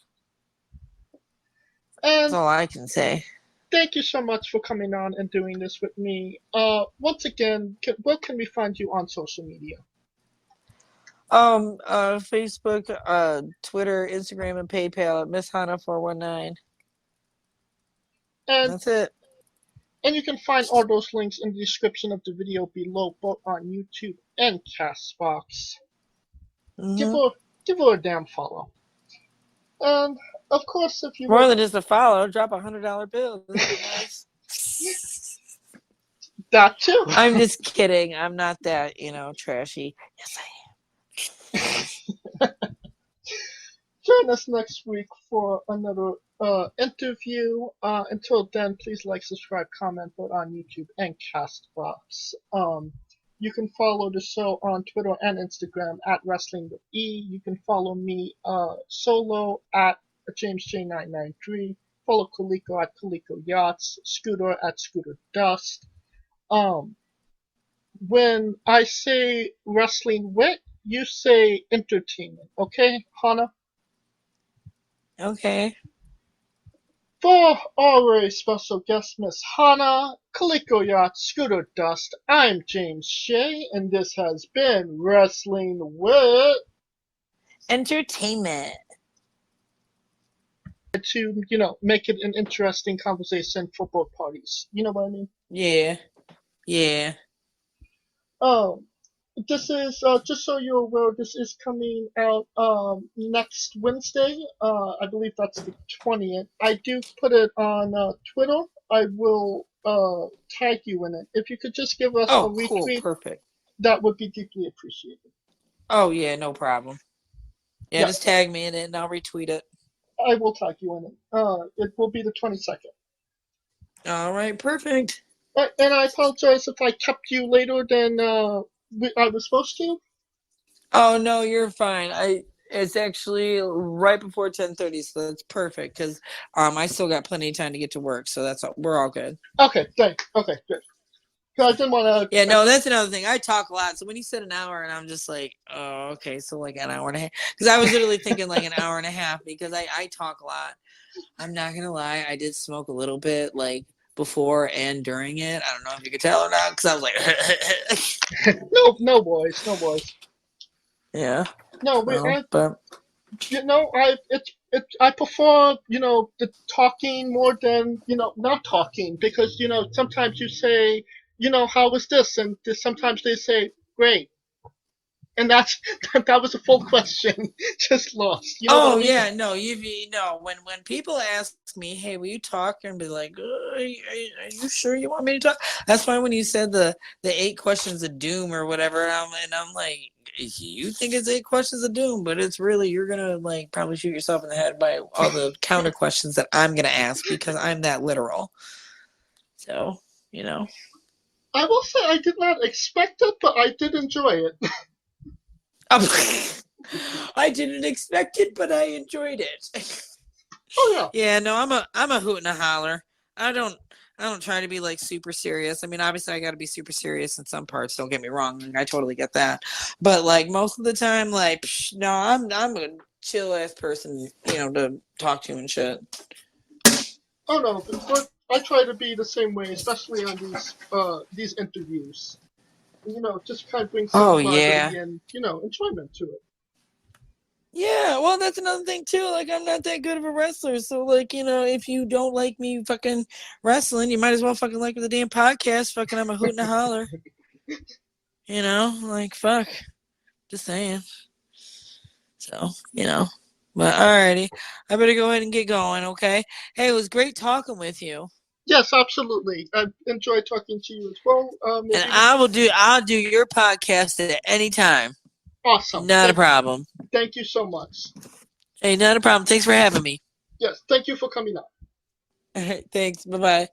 Speaker 2: That's
Speaker 1: And
Speaker 2: all I can say.
Speaker 1: thank you so much for coming on and doing this with me. Once again, where can we find you on social media?
Speaker 2: Facebook, Twitter, Instagram, and PayPal at Miss Hana 419.
Speaker 1: And
Speaker 2: That's it.
Speaker 1: and you can find all those links in the description of the video below, both on YouTube and Castbox. Give
Speaker 2: Mm-hmm.
Speaker 1: her give her a damn follow. And of course, if you
Speaker 2: More
Speaker 1: would,
Speaker 2: than just a follow, drop $100 bill. That'd be nice.
Speaker 1: that too.
Speaker 2: I'm just kidding. I'm not that, trashy. Yes, I
Speaker 1: Join us next week for another interview. Until then, please like, subscribe, comment, vote on YouTube and Castbox. You can follow the show on Twitter and Instagram at Wrestling with E. You can follow me solo at JamesJ993. Follow Kaliko at Kaliko Yachts. Scooter at Scooter Dust. When I say wrestling wit, you say entertainment, okay, Hana?
Speaker 2: Okay.
Speaker 1: For our special guest, Miss Hana, Kaliko Yacht, Scooter Dust, I'm James Shea, and this has been Wrestling with...
Speaker 2: Entertainment.
Speaker 1: To, make it an interesting conversation for both parties. You know what I mean?
Speaker 2: Yeah. Yeah.
Speaker 1: This is, just so you're aware, this is coming out next Wednesday. I believe that's the 20th. I do put it on Twitter. I will tag you in it. If you could just give us a
Speaker 2: Oh, cool.
Speaker 1: retweet,
Speaker 2: Perfect.
Speaker 1: that would be deeply appreciated.
Speaker 2: Oh, yeah, no problem. Yeah, just tag me in it and I'll retweet it.
Speaker 1: I will tag you in it. It will be the 22nd.
Speaker 2: All right, perfect.
Speaker 1: And I apologize if I kept you later than I was supposed to.
Speaker 2: Oh, no, you're fine. It's actually right before 10:30, so that's perfect because I still got plenty of time to get to work, so we're all good.
Speaker 1: Okay, thanks. Okay, good. I didn't want to.
Speaker 2: Yeah, no, that's another thing. I talk a lot, so when you said an hour, and I'm just like, oh, okay, so like an hour and a half, because I was literally thinking like an hour and a half because I talk a lot. I'm not gonna lie, I did smoke a little bit like before and during it. I don't know if you could tell or not, because I was like,
Speaker 1: No boys.
Speaker 2: yeah.
Speaker 1: No,
Speaker 2: But
Speaker 1: I prefer, the talking more than, not talking, because, sometimes you say, how was this? And sometimes they say, great. And that was a full question, just lost. You know what I mean?
Speaker 2: Yeah, no, when people ask me, hey, will you talk, and be like, are you sure you want me to talk? That's why when you said the 8 questions of doom or whatever, and I'm like, you think it's 8 questions of doom, but it's really, you're gonna like probably shoot yourself in the head by all the counter questions that I'm gonna ask because I'm that literal. So,
Speaker 1: I will say I did not expect it, but I did enjoy it.
Speaker 2: I didn't expect it, but I enjoyed it.
Speaker 1: Oh yeah.
Speaker 2: Yeah, no, I'm a hoot and a holler. I don't try to be like super serious. I mean, obviously I got to be super serious in some parts. Don't get me wrong. Like, I totally get that. But like most of the time, like no, I'm a chill ass person, to talk to and shit.
Speaker 1: Oh no, but I try to be the same way, especially on these interviews. Just kind of bring some levity and enjoyment to it.
Speaker 2: Yeah, well, that's another thing too. Like, I'm not that good of a wrestler, so like, if you don't like me fucking wrestling, you might as well fucking like the damn podcast. Fucking, I'm a hoot and a holler. Like fuck. Just saying. So, But alrighty, I better go ahead and get going. Okay. Hey, it was great talking with you.
Speaker 1: Yes, absolutely. I enjoyed talking to you as well.
Speaker 2: And I'll do your podcast at any time.
Speaker 1: Awesome.
Speaker 2: Not a problem.
Speaker 1: Thank you so much.
Speaker 2: Hey, not a problem. Thanks for having me.
Speaker 1: Yes, thank you for coming on.
Speaker 2: All right, thanks. Bye-bye.